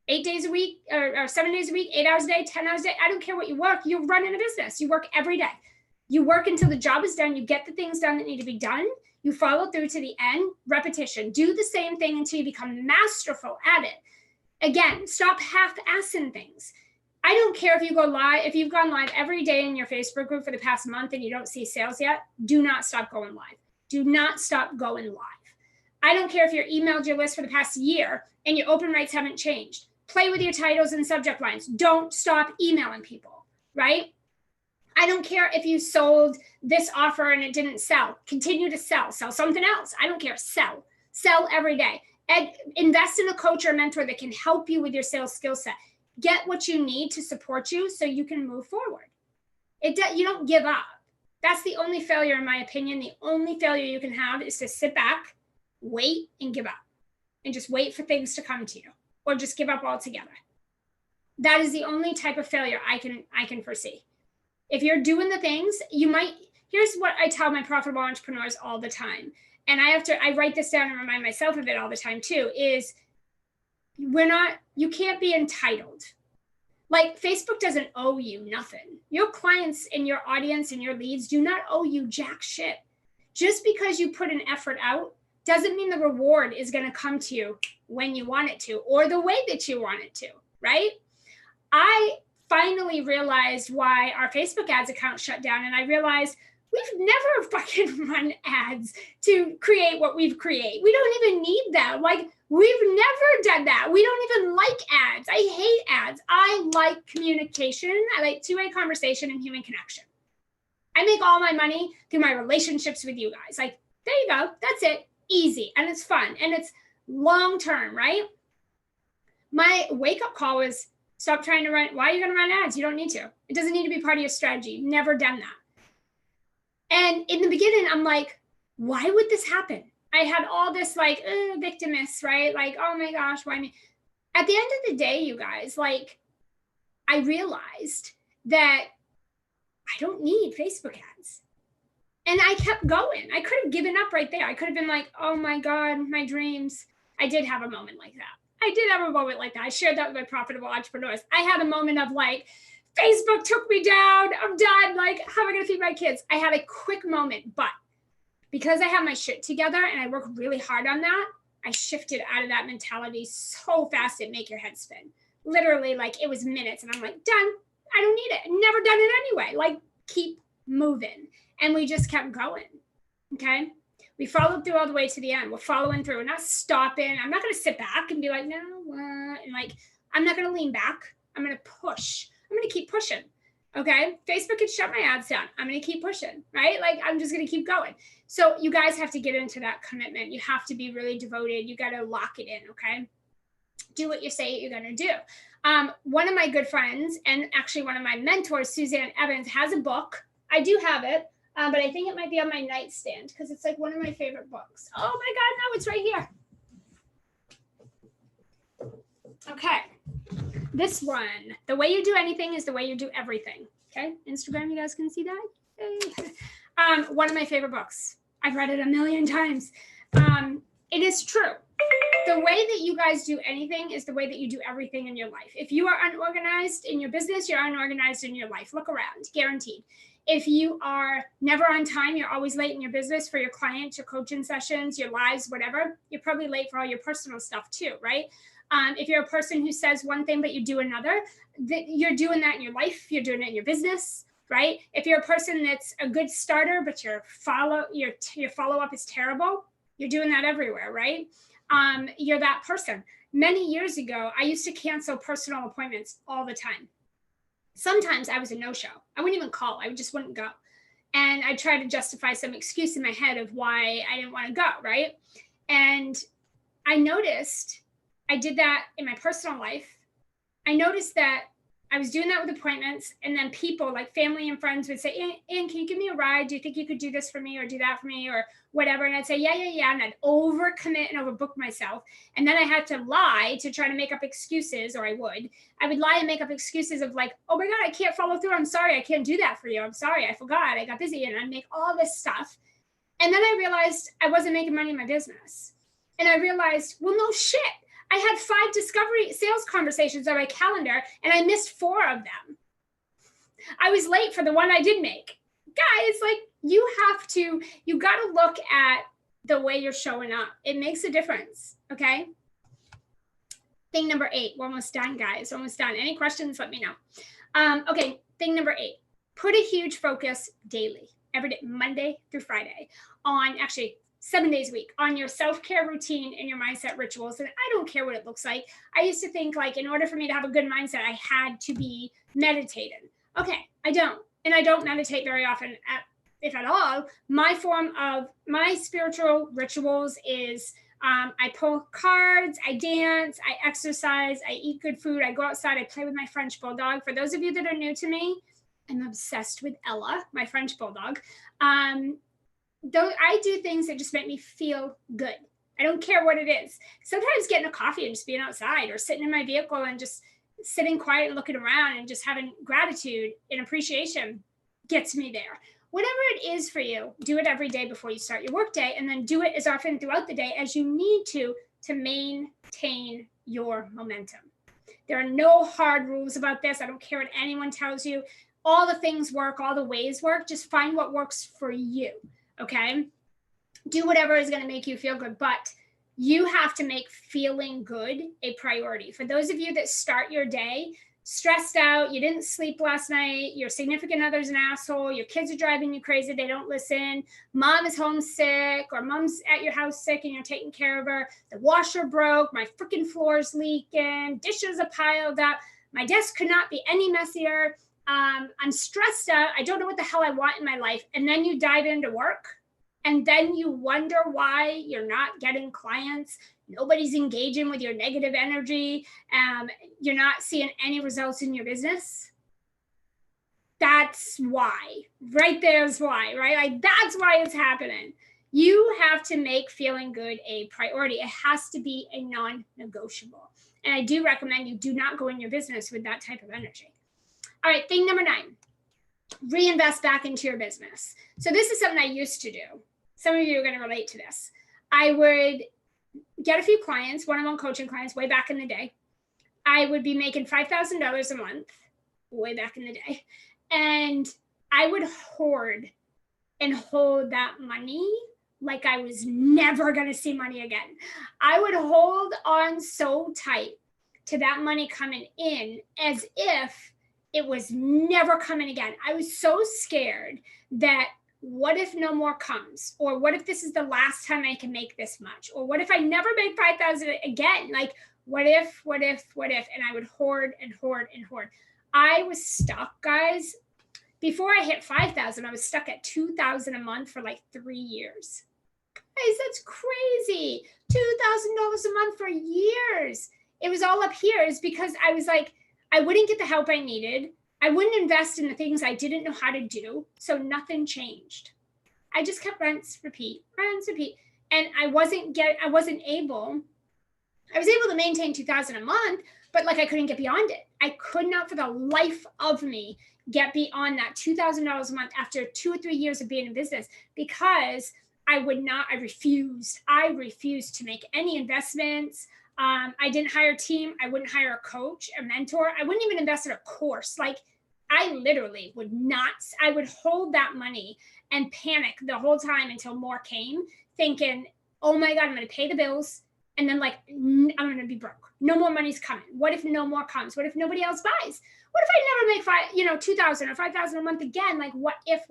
8 days a week or 7 days a week, 8 hours a day, 10 hours a day. I don't care what you work. You're running a business. You work every day. You work until the job is done. You get the things done that need to be done. You follow through to the end. Repetition. Do the same thing until you become masterful at it. Again, stop half-assing things. I don't care if you go live, if you've gone live every day in your Facebook group for the past month and you don't see sales yet, do not stop going live. Do not stop going live. I don't care if you're emailed your list for the past year and your open rates haven't changed. Play with your titles and subject lines. Don't stop emailing people, right? I don't care if you sold this offer and it didn't sell. Continue to sell. Sell something else. I don't care. Sell. Sell every day. Invest in a coach or mentor that can help you with your sales skill set. Get what you need to support you so you can move forward. You don't give up. That's the only failure, in my opinion. The only failure you can have is to sit back, wait, and give up. And just wait for things to come to you. Or just give up altogether. That is the only type of failure I can foresee. If you're doing the things, here's what I tell my profitable entrepreneurs all the time. And I write this down and remind myself of it all the time too, is you can't be entitled. Like, Facebook doesn't owe you nothing. Your clients and your audience and your leads do not owe you jack shit. Just because you put an effort out doesn't mean the reward is going to come to you when you want it to, or the way that you want it to, right? I finally realized why our Facebook ads account shut down. And I realized we've never fucking run ads to create what we've created. We don't even need them. Like, we've never done that. We don't even like ads. I hate ads. I like communication. I like two-way conversation and human connection. I make all my money through my relationships with you guys. Like, there you go. That's it. Easy. And it's fun. And it's long-term, right? My wake-up call was, stop trying to run. Why are you going to run ads? You don't need to. It doesn't need to be part of your strategy. Never done that. And in the beginning, I'm like, why would this happen? I had all this like victimist, right? Like, oh my gosh, why me? At the end of the day, you guys, like, I realized that I don't need Facebook ads. And I kept going. I could have given up right there. I could have been like, oh my God, my dreams. I did have a moment like that. I shared that with my profitable entrepreneurs. I had a moment of like, Facebook took me down. I'm done. Like, how am I going to feed my kids? I had a quick moment, but because I have my shit together and I work really hard on that, I shifted out of that mentality so fast it make your head spin. Literally, like, it was minutes and I'm like, done. I don't need it. Never done it anyway. Like, keep moving. And we just kept going. Okay. We followed through all the way to the end. We're following through. We're not stopping. I'm not going to sit back and be like, no, and like, I'm not going to lean back. I'm going to push. I'm going to keep pushing. Okay. Facebook can shut my ads down. I'm going to keep pushing, right? Like, I'm just going to keep going. So you guys have to get into that commitment. You have to be really devoted. You got to lock it in. Okay. Do what you say you're going to do. One of my good friends and actually one of my mentors, Suzanne Evans, has a book. I do have it. But I think it might be on my nightstand because it's like one of my favorite books. Oh my God, no, it's right here. Okay. This one, the way you do anything is the way you do everything. Okay. Instagram, you guys can see that. Hey. One of my favorite books. I've read it a million times. It is true. The way that you guys do anything is the way that you do everything in your life. If you are unorganized in your business, you're unorganized in your life. Look around, guaranteed. If you are never on time, you're always late in your business for your clients, your coaching sessions, your lives, whatever, you're probably late for all your personal stuff too, right? If you're a person who says one thing, but you do another, you're doing that in your life. You're doing it in your business, right? If you're a person that's a good starter, but your follow-up is terrible, you're doing that everywhere, right? You're that person. Many years ago, I used to cancel personal appointments all the time. Sometimes I was a no-show. I wouldn't even call. I just wouldn't go. And I tried to justify some excuse in my head of why I didn't want to go, right? And I noticed I did that in my personal life. I noticed that I was doing that with appointments, and then people like family and friends would say, Ann, can you give me a ride? Do you think you could do this for me or do that for me or whatever? And I'd say, yeah. And I'd overcommit and overbook myself. And then I had to lie to try to make up excuses, or I would lie and make up excuses of like, oh my God, I can't follow through. I'm sorry. I can't do that for you. I'm sorry. I forgot. I got busy. And I'd make all this stuff. And then I realized I wasn't making money in my business. And I realized, well, no shit. I had 5 discovery sales conversations on my calendar and I missed 4 of them. I was late for the one I did make. Guys, like, you got to look at the way you're showing up. It makes a difference. Okay. Thing number 8. We're almost done, guys. Almost done. Any questions? Let me know. Okay. Thing number 8. Put a huge focus daily, every day, Monday through Friday, on actually 7 days a week, on your self-care routine and your mindset rituals. And I don't care what it looks like. I used to think like in order for me to have a good mindset, I had to be meditating. Okay, I don't. And I don't meditate very often, if at all. My form of my spiritual rituals is I pull cards, I dance, I exercise, I eat good food, I go outside, I play with my French bulldog. For those of you that are new to me, I'm obsessed with Ella, my French bulldog. Though I do things that just make me feel good. I don't care what it is. Sometimes getting a coffee and just being outside or sitting in my vehicle and just sitting quiet and looking around and just having gratitude and appreciation gets me there. Whatever it is for you, do it every day before you start your workday, and then do it as often throughout the day as you need to maintain your momentum. There are no hard rules about this. I don't care what anyone tells you. All the things work, all the ways work. Just find what works for you. Okay. do whatever is going to make you feel good, but you have to make feeling good a priority. For those of you that start your day stressed out, you didn't sleep last night, your significant other's an asshole, your kids are driving you crazy, they don't listen, mom is homesick, or mom's at your house sick and you're taking care of her, the washer broke, my freaking floor's leaking, dishes are piled up, my desk could not be any messier, I'm stressed out, I don't know what the hell I want in my life, and then you dive into work, and then you wonder why you're not getting clients, nobody's engaging with your negative energy, you're not seeing any results in your business. That's why. Right there's why, right? Like that's why it's happening. You have to make feeling good a priority. It has to be a non-negotiable. And I do recommend you do not go in your business with that type of energy. All right, thing number 9, reinvest back into your business. So this is something I used to do. Some of you are going to relate to this. I would get a few clients, one-on-one coaching clients way back in the day. I would be making $5,000 a month way back in the day. And I would hoard and hold that money like I was never going to see money again. I would hold on so tight to that money coming in as if it was never coming again. I was so scared that what if no more comes? Or what if this is the last time I can make this much? Or what if I never make 5,000 again? Like, what if? And I would hoard and hoard and hoard. I was stuck, guys. Before I hit 5,000, I was stuck at 2,000 a month for like 3 years. Guys, that's crazy. $2,000 a month for years. It was all up here is because I was like, I wouldn't get the help I needed. I wouldn't invest in the things I didn't know how to do. So nothing changed. I just kept rinse, repeat. And I was able to maintain 2,000 a month, but like I couldn't get beyond it. I could not for the life of me get beyond that $2,000 a month after 2 or 3 years of being in business because I refused to make any investments. I didn't hire a team. I wouldn't hire a coach, a mentor. I wouldn't even invest in a course. Like I literally would not, I would hold that money and panic the whole time until more came, thinking, oh my God, I'm going to pay the bills. And then like, I'm going to be broke. No more money's coming. What if no more comes? What if nobody else buys? What if I never make 2,000 or 5,000 a month again? Like what if?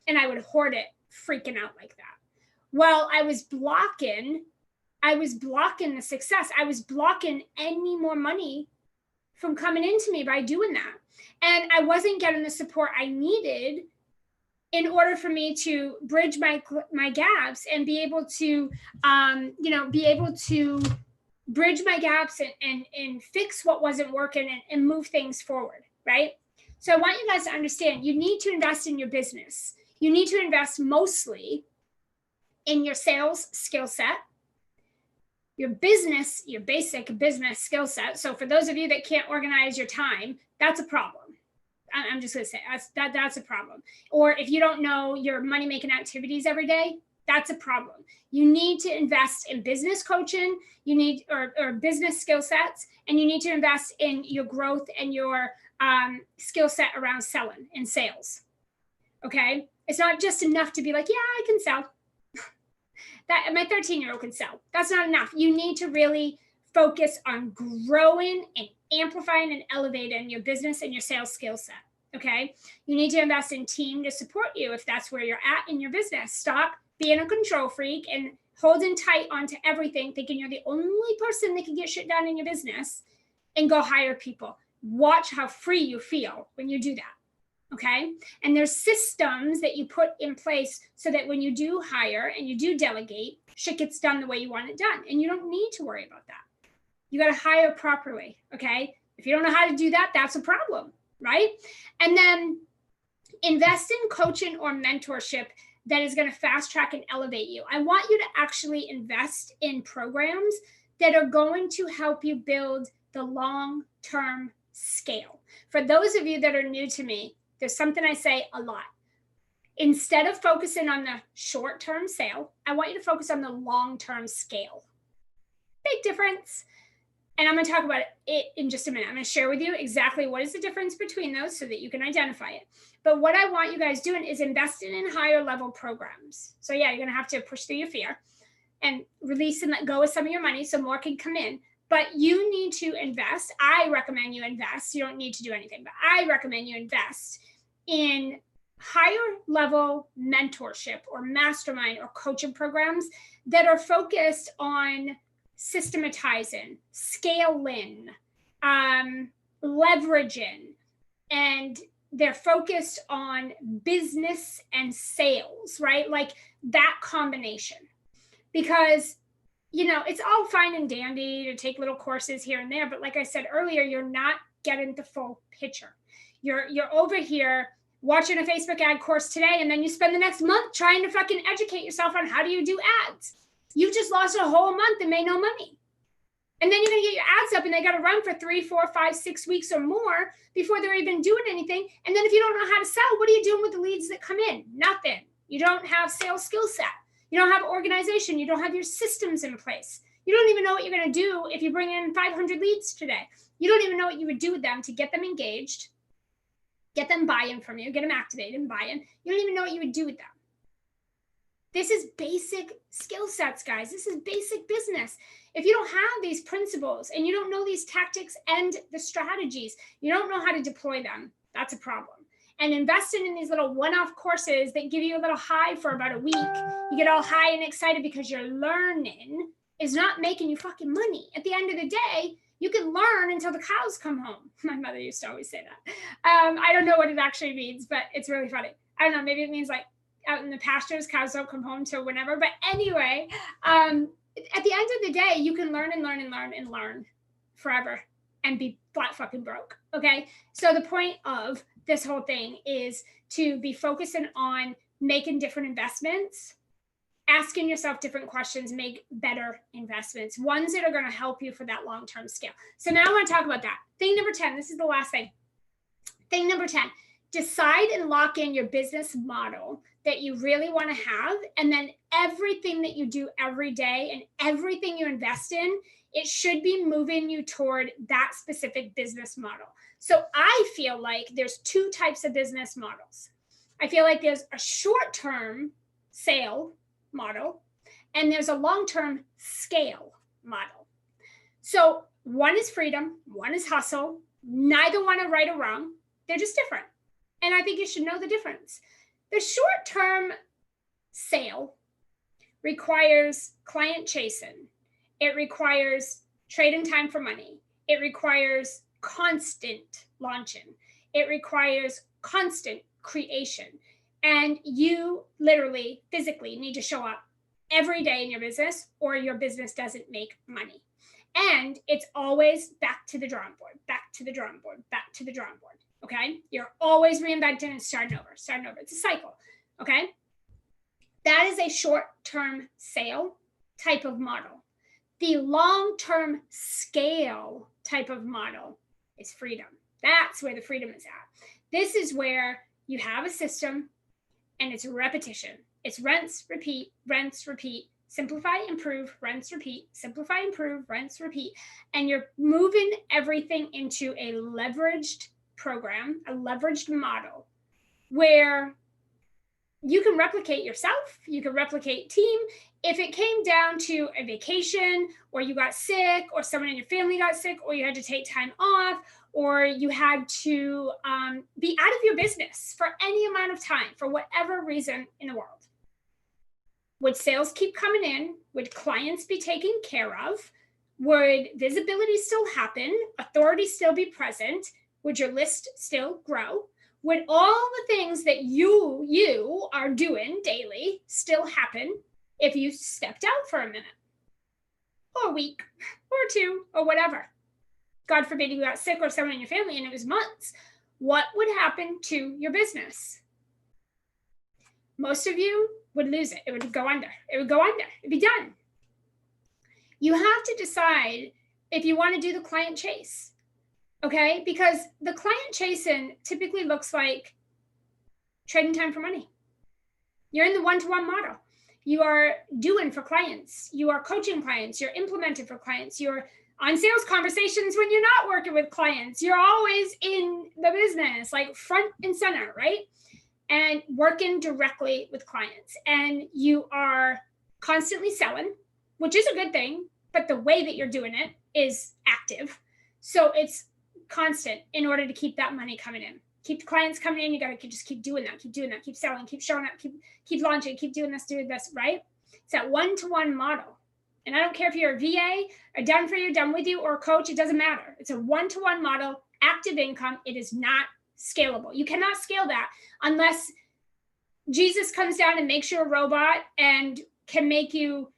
And I would hoard it, freaking out like that. Well, I was blocking the success. I was blocking any more money from coming into me by doing that. And I wasn't getting the support I needed in order for me to bridge my gaps and be able to, bridge my gaps and fix what wasn't working and move things forward, right? So I want you guys to understand, you need to invest in your business. You need to invest mostly in your sales skill set, your business, your basic business skill set. So for those of you that can't organize your time, that's a problem. I'm just going to say that's a problem. Or if you don't know your money-making activities every day, that's a problem. You need to invest in business coaching, or business skill sets, and you need to invest in your growth and your skill set around selling and sales. Okay? It's not just enough to be like, yeah, I can sell. That my 13-year-old can sell. That's not enough. You need to really focus on growing and amplifying and elevating your business and your sales skill set. Okay. You need to invest in team to support you if that's where you're at in your business. Stop being a control freak and holding tight onto everything, thinking you're the only person that can get shit done in your business, and go hire people. Watch how free you feel when you do that. Okay. And there's systems that you put in place so that when you do hire and you do delegate, shit gets done the way you want it done. And you don't need to worry about that. You got to hire properly. Okay. If you don't know how to do that, that's a problem. Right. And then invest in coaching or mentorship that is going to fast track and elevate you. I want you to actually invest in programs that are going to help you build the long-term scale. For those of you that are new to me, there's something I say a lot. Instead of focusing on the short-term sale, I want you to focus on the long-term scale. Big difference. And I'm going to talk about it in just a minute. I'm going to share with you exactly what is the difference between those so that you can identify it. But what I want you guys doing is investing in higher level programs. So yeah, you're going to have to push through your fear and release and let go of some of your money so more can come in. But you need to invest. I recommend you invest. You don't need to do anything, but I recommend you invest in higher level mentorship or mastermind or coaching programs that are focused on systematizing, scaling, leveraging, and they're focused on business and sales, right? Like that combination. Because, you know, it's all fine and dandy to take little courses here and there, but like I said earlier, you're not getting the full picture. You're over here watching a Facebook ad course today, and then you spend the next month trying to fucking educate yourself on how do you do ads. You just lost a whole month and made no money. And then you're going to get your ads up and they got to run for 3, 4, 5, 6 weeks or more before they're even doing anything. And then if you don't know how to sell, what are you doing with the leads that come in? Nothing. You don't have sales skill set. You don't have organization. You don't have your systems in place. You don't even know what you're going to do if you bring in 500 leads today. You don't even know what you would do with them to get them engaged, get them buy-in from you, get them activated and buy-in. You don't even know what you would do with them. This is basic skill sets, guys. This is basic business. If you don't have these principles and you don't know these tactics and the strategies, you don't know how to deploy them, that's a problem. And investing in these little one-off courses that give you a little high for about a week, you get all high and excited because you're learning, is not making you fucking money. At the end of the day, you can learn until the cows come home. My mother used to always say that. I don't know what it actually means, but it's really funny. I don't know, maybe it means like out in the pastures, cows don't come home till whenever. But anyway, at the end of the day, you can learn and learn and learn and learn forever and be flat fucking broke. Okay. So the point of this whole thing is to be focusing on making different investments, asking yourself different questions, make better investments, ones that are going to help you for that long-term scale. So now I want to talk about that. Thing number 10, this is the last thing. Thing number 10, decide and lock in your business model that you really want to have. And then everything that you do every day and everything you invest in, it should be moving you toward that specific business model. So I feel like there's two types of business models. I feel like there's a short-term sale model and there's a long-term scale model. So one is freedom, one is hustle. Neither one are right or wrong. They're just different. And I think you should know the difference. The short-term sale requires client chasing. It requires trading time for money. It requires constant launching. It requires constant creation. And you literally, physically need to show up every day in your business or your business doesn't make money. And it's always back to the drawing board, back to the drawing board, back to the drawing board. Okay. You're always reinventing and starting over. It's a cycle. Okay. That is a short-term sale type of model. The long-term scale type of model is freedom. That's where the freedom is at. This is where you have a system and it's repetition. It's rinse, repeat, simplify, improve, rinse, repeat, simplify, improve, rinse, repeat. And you're moving everything into a leveraged program, a leveraged model where you can replicate yourself, you can replicate team. If it came down to a vacation or you got sick or someone in your family got sick or you had to take time off or you had to be out of your business for any amount of time for whatever reason in the world, would sales keep coming in? Would clients be taken care of? Would visibility still happen? Authority still be present? Would your list still grow? Would all the things that you are doing daily still happen if you stepped out for a minute or a week or two or whatever? God forbid you got sick or someone in your family and it was months. What would happen to your business? Most of you would lose it. It would go under. It'd be done. You have to decide if you want to do the client chase. Okay, because the client chasing typically looks like trading time for money. You're in the one-to-one model. You are doing for clients. You are coaching clients. You're implementing for clients. You're on sales conversations when you're not working with clients. You're always in the business, like front and center, right? And working directly with clients. And you are constantly selling, which is a good thing, but the way that you're doing it is active. So it's constant in order to keep that money coming in. Keep the clients coming in. You got to just keep doing that, keep selling, keep showing up, keep launching, keep doing this, right? It's that one-to-one model. And I don't care if you're a VA, or done for you, done with you, or a coach, it doesn't matter. It's a one-to-one model, active income. It is not scalable. You cannot scale that unless Jesus comes down and makes you a robot and can make you,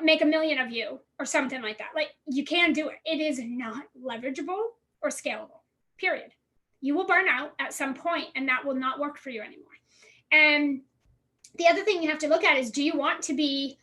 make a million of you or something like that. Like, you can do it. It is not leverageable or scalable, period. You will burn out at some point and that will not work for you anymore. And the other thing you have to look at is, do you want to be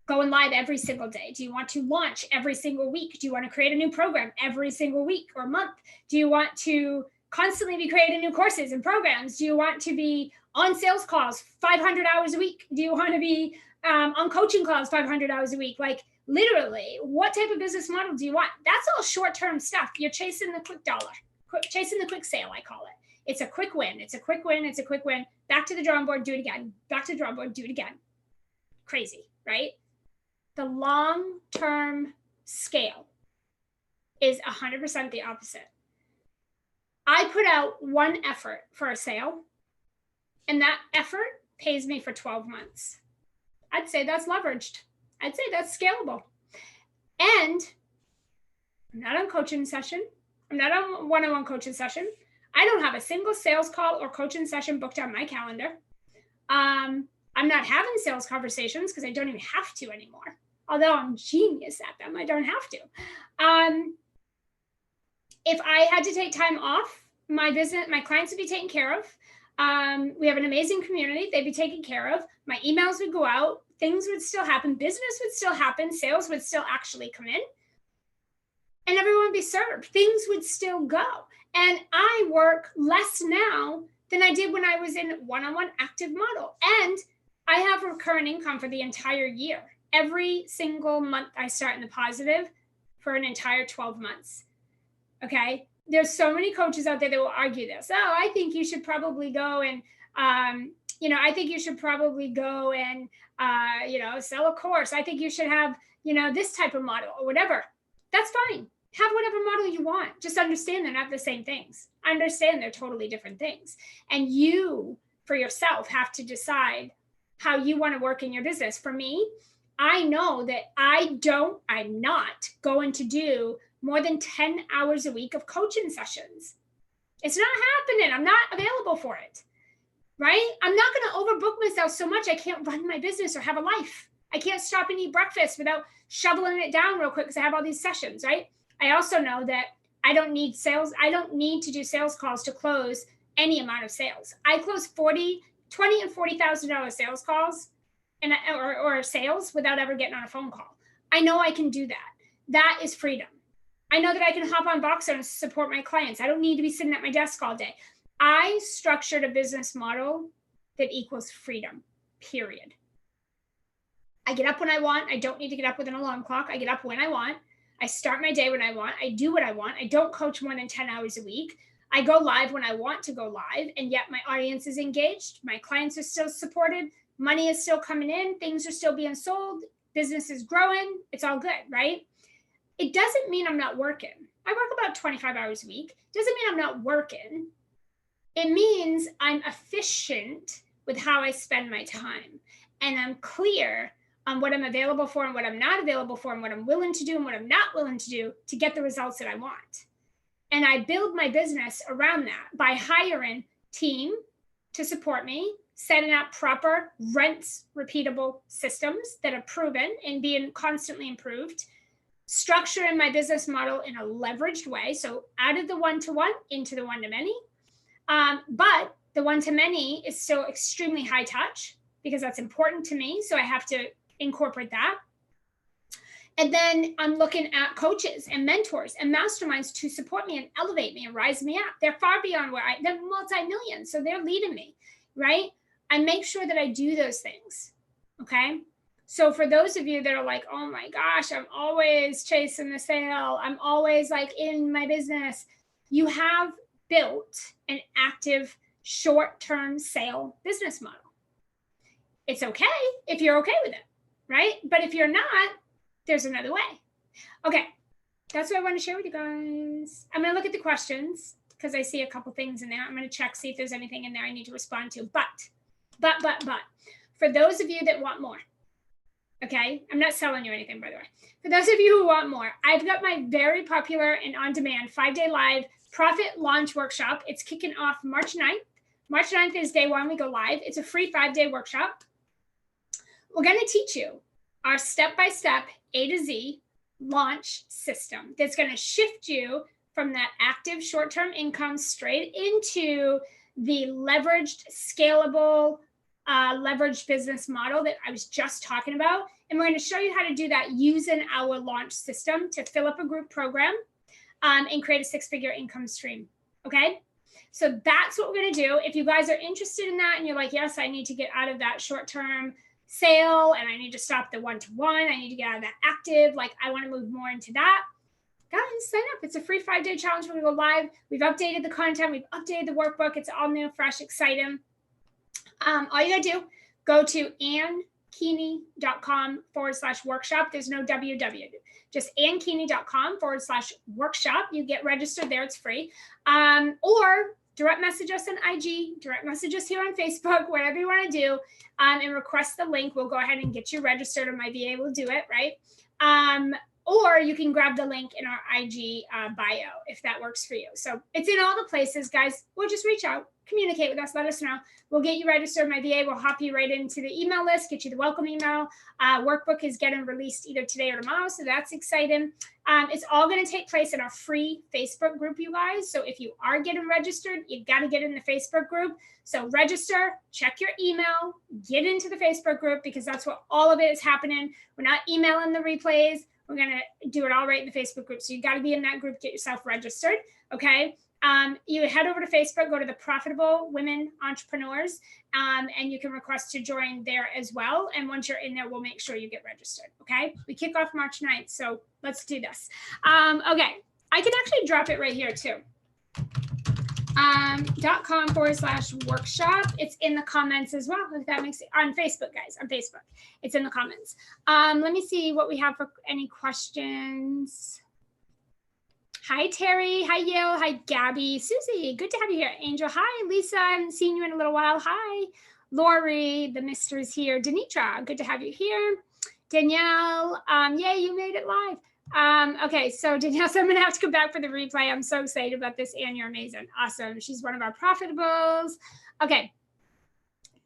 going live every single day? Do you want to launch every single week? Do you want to create a new program every single week or month? Do you want to constantly be creating new courses and programs? Do you want to be on sales calls 500 hours a week? Do you want to be on coaching calls 500 hours a week? Like, literally, what type of business model do you want? That's all short-term stuff. You're chasing the quick dollar, chasing the quick sale, I call it. It's a quick win. It's a quick win. It's a quick win. Back to the drawing board, do it again. Back to the drawing board, do it again. Crazy, right? The long-term scale is 100% the opposite. I put out one effort for a sale, and that effort pays me for 12 months. I'd say that's leveraged. I'd say that's scalable. And I'm not on coaching session. I'm not on one-on-one coaching session. I don't have a single sales call or coaching session booked on my calendar. I'm not having sales conversations because I don't even have to anymore. Although I'm genius at them, I don't have to. If I had to take time off, my clients would be taken care of. We have an amazing community. They'd be taken care of. My emails would go out. Things would still happen. Business would still happen. Sales would still actually come in. And everyone would be served. Things would still go. And I work less now than I did when I was in one-on-one active model. And I have recurring income for the entire year. Every single month I start in the positive for an entire 12 months. Okay. There's so many coaches out there that will argue this. Oh, I think you should probably go and, I think you should probably go and, sell a course. I think you should have, this type of model or whatever. That's fine. Have whatever model you want. Just understand they're not the same things. Understand they're totally different things. And you, for yourself, have to decide how you want to work in your business. For me, I know that I'm not going to do more than 10 hours a week of coaching sessions. It's not happening. I'm not available for it, right? I'm not going to overbook myself so much I can't run my business or have a life. I can't stop and eat breakfast without shoveling it down real quick because I have all these sessions, right? I also know that I don't need to do sales calls to close any amount of sales. I close $20,000 and $40,000 sales calls or sales without ever getting on a phone call. I know I can do that. That is freedom. I know that I can hop on Boxer and support my clients. I don't need to be sitting at my desk all day. I structured a business model that equals freedom, period. I get up when I want. I don't need to get up with an alarm clock. I get up when I want. I start my day when I want. I do what I want. I don't coach more than 10 hours a week. I go live when I want to go live, and yet my audience is engaged. My clients are still supported. Money is still coming in. Things are still being sold. Business is growing. It's all good, right? It doesn't mean I'm not working. I work about 25 hours a week. Doesn't mean I'm not working. It means I'm efficient with how I spend my time. And I'm clear on what I'm available for and what I'm not available for and what I'm willing to do and what I'm not willing to do to get the results that I want. And I build my business around that by hiring team to support me, setting up proper repeatable systems that are proven and being constantly improved, structuring my business model in a leveraged way. So out of the one-to-one into the one-to-many. But the one-to-many is still extremely high touch because that's important to me. So I have to incorporate that. And then I'm looking at coaches and mentors and masterminds to support me and elevate me and rise me up. They're far beyond they're multi-million. So they're leading me, right? I make sure that I do those things. Okay. So for those of you that are like, oh my gosh, I'm always chasing the sale, I'm always like in my business, you have built an active short-term sale business model. It's okay if you're okay with it, right? But if you're not, there's another way. Okay, that's what I want to share with you guys. I'm going to look at the questions because I see a couple things in there. I'm going to check, see if there's anything in there I need to respond to. But, for those of you that want more, okay, I'm not selling you anything, by the way. For those of you who want more, I've got my very popular and on-demand 5-day live profit launch workshop. It's kicking off March 9th. March 9th is day one. We go live. It's a free 5-day workshop. We're going to teach you our step-by-step A to Z launch system that's going to shift you from that active short-term income straight into the leveraged, scalable, leveraged business model that I was just talking about. And we're going to show you how to do that using our launch system to fill up a group program and create a 6-figure income stream. Okay. So that's what we're going to do. If you guys are interested in that and you're like, yes, I need to get out of that short-term sale and I need to stop the one-to-one, I need to get out of that active, like I want to move more into that, guys, sign up. It's a free 5-day challenge. We're going to go live. We've updated the content. We've updated the workbook. It's all new, fresh, exciting. All you got to do, go to AnnKeaney.com/workshop. There's no www. Just AnnKeaney.com/workshop. You get registered there. It's free. Or direct message us on IG, direct message us here on Facebook, whatever you want to do, and request the link. We'll go ahead and get you registered, or my VA will do it, right? Or you can grab the link in our IG bio if that works for you. So it's in all the places, guys. We'll just reach out, communicate with us, let us know. We'll get you registered. My VA will hop you right into the email list, get you the welcome email. Workbook is getting released either today or tomorrow, so that's exciting. It's all going to take place in our free Facebook group, you guys. So if you are getting registered, you got to get in the Facebook group. So register, check your email, get into the Facebook group, because that's what all of it is happening. We're not emailing the replays. We're going to do it all right in the Facebook group. So you got to be in that group, get yourself registered. Okay. You head over to Facebook, go to the Profitable Women Entrepreneurs, and you can request to join there as well. And once you're in there, we'll make sure you get registered. Okay. We kick off March 9th. So let's do this. Okay. I can actually drop it right here too. .com/workshop. It's in the comments as well, if that makes it on Facebook, guys, on Facebook. It's in the comments. Let me see what we have for any questions. Hi, Terry. Hi, Yale. Hi, Gabby. Susie, good to have you here. Angel, hi. Lisa, I haven't seen you in a little while. Hi. Lori, the mister is here. Denitra, good to have you here. Danielle, yay, you made it live. Okay, so Danielle, so I'm gonna have to come back for the replay. I'm so excited about this, Anne. You're amazing. Awesome. She's one of our profitables. Okay.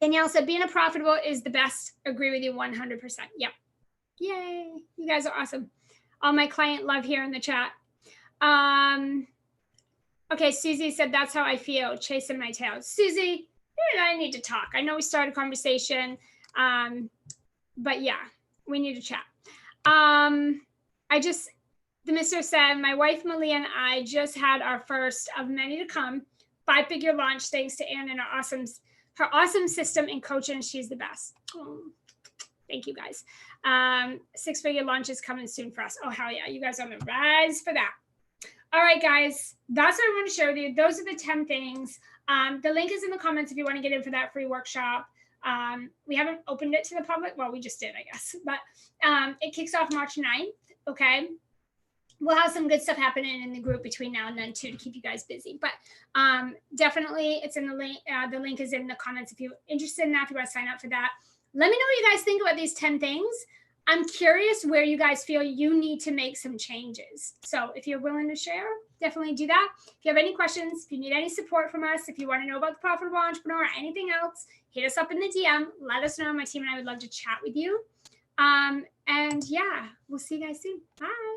Danielle said being a profitable is the best. Agree with you 100%. Yep. Yay. You guys are awesome. All my client love here in the chat. Okay, Susie said that's how I feel, chasing my tail. Susie, you and I need to talk. I know we started a conversation, but yeah, we need to chat. The mister said, my wife, Malia, and I just had our first of many to come 5-figure launch, thanks to Anne and her awesome system and coaching. She's the best. Oh, thank you, guys. 6-figure launch is coming soon for us. Oh, hell yeah. You guys are on the rise for that. All right, guys, that's what I want to share with you. Those are the 10 things. The link is in the comments if you want to get in for that free workshop. We haven't opened it to the public. Well, we just did, I guess. But it kicks off March 9th, okay? We'll have some good stuff happening in the group between now and then, too, to keep you guys busy. But definitely, it's in the link. The link is in the comments if you're interested in that, if you want to sign up for that. Let me know what you guys think about these 10 things. I'm curious where you guys feel you need to make some changes. So if you're willing to share, definitely do that. If you have any questions, if you need any support from us, if you want to know about the Profitable Entrepreneur or anything else, hit us up in the DM. Let us know. My team and I would love to chat with you. And yeah, we'll see you guys soon. Bye.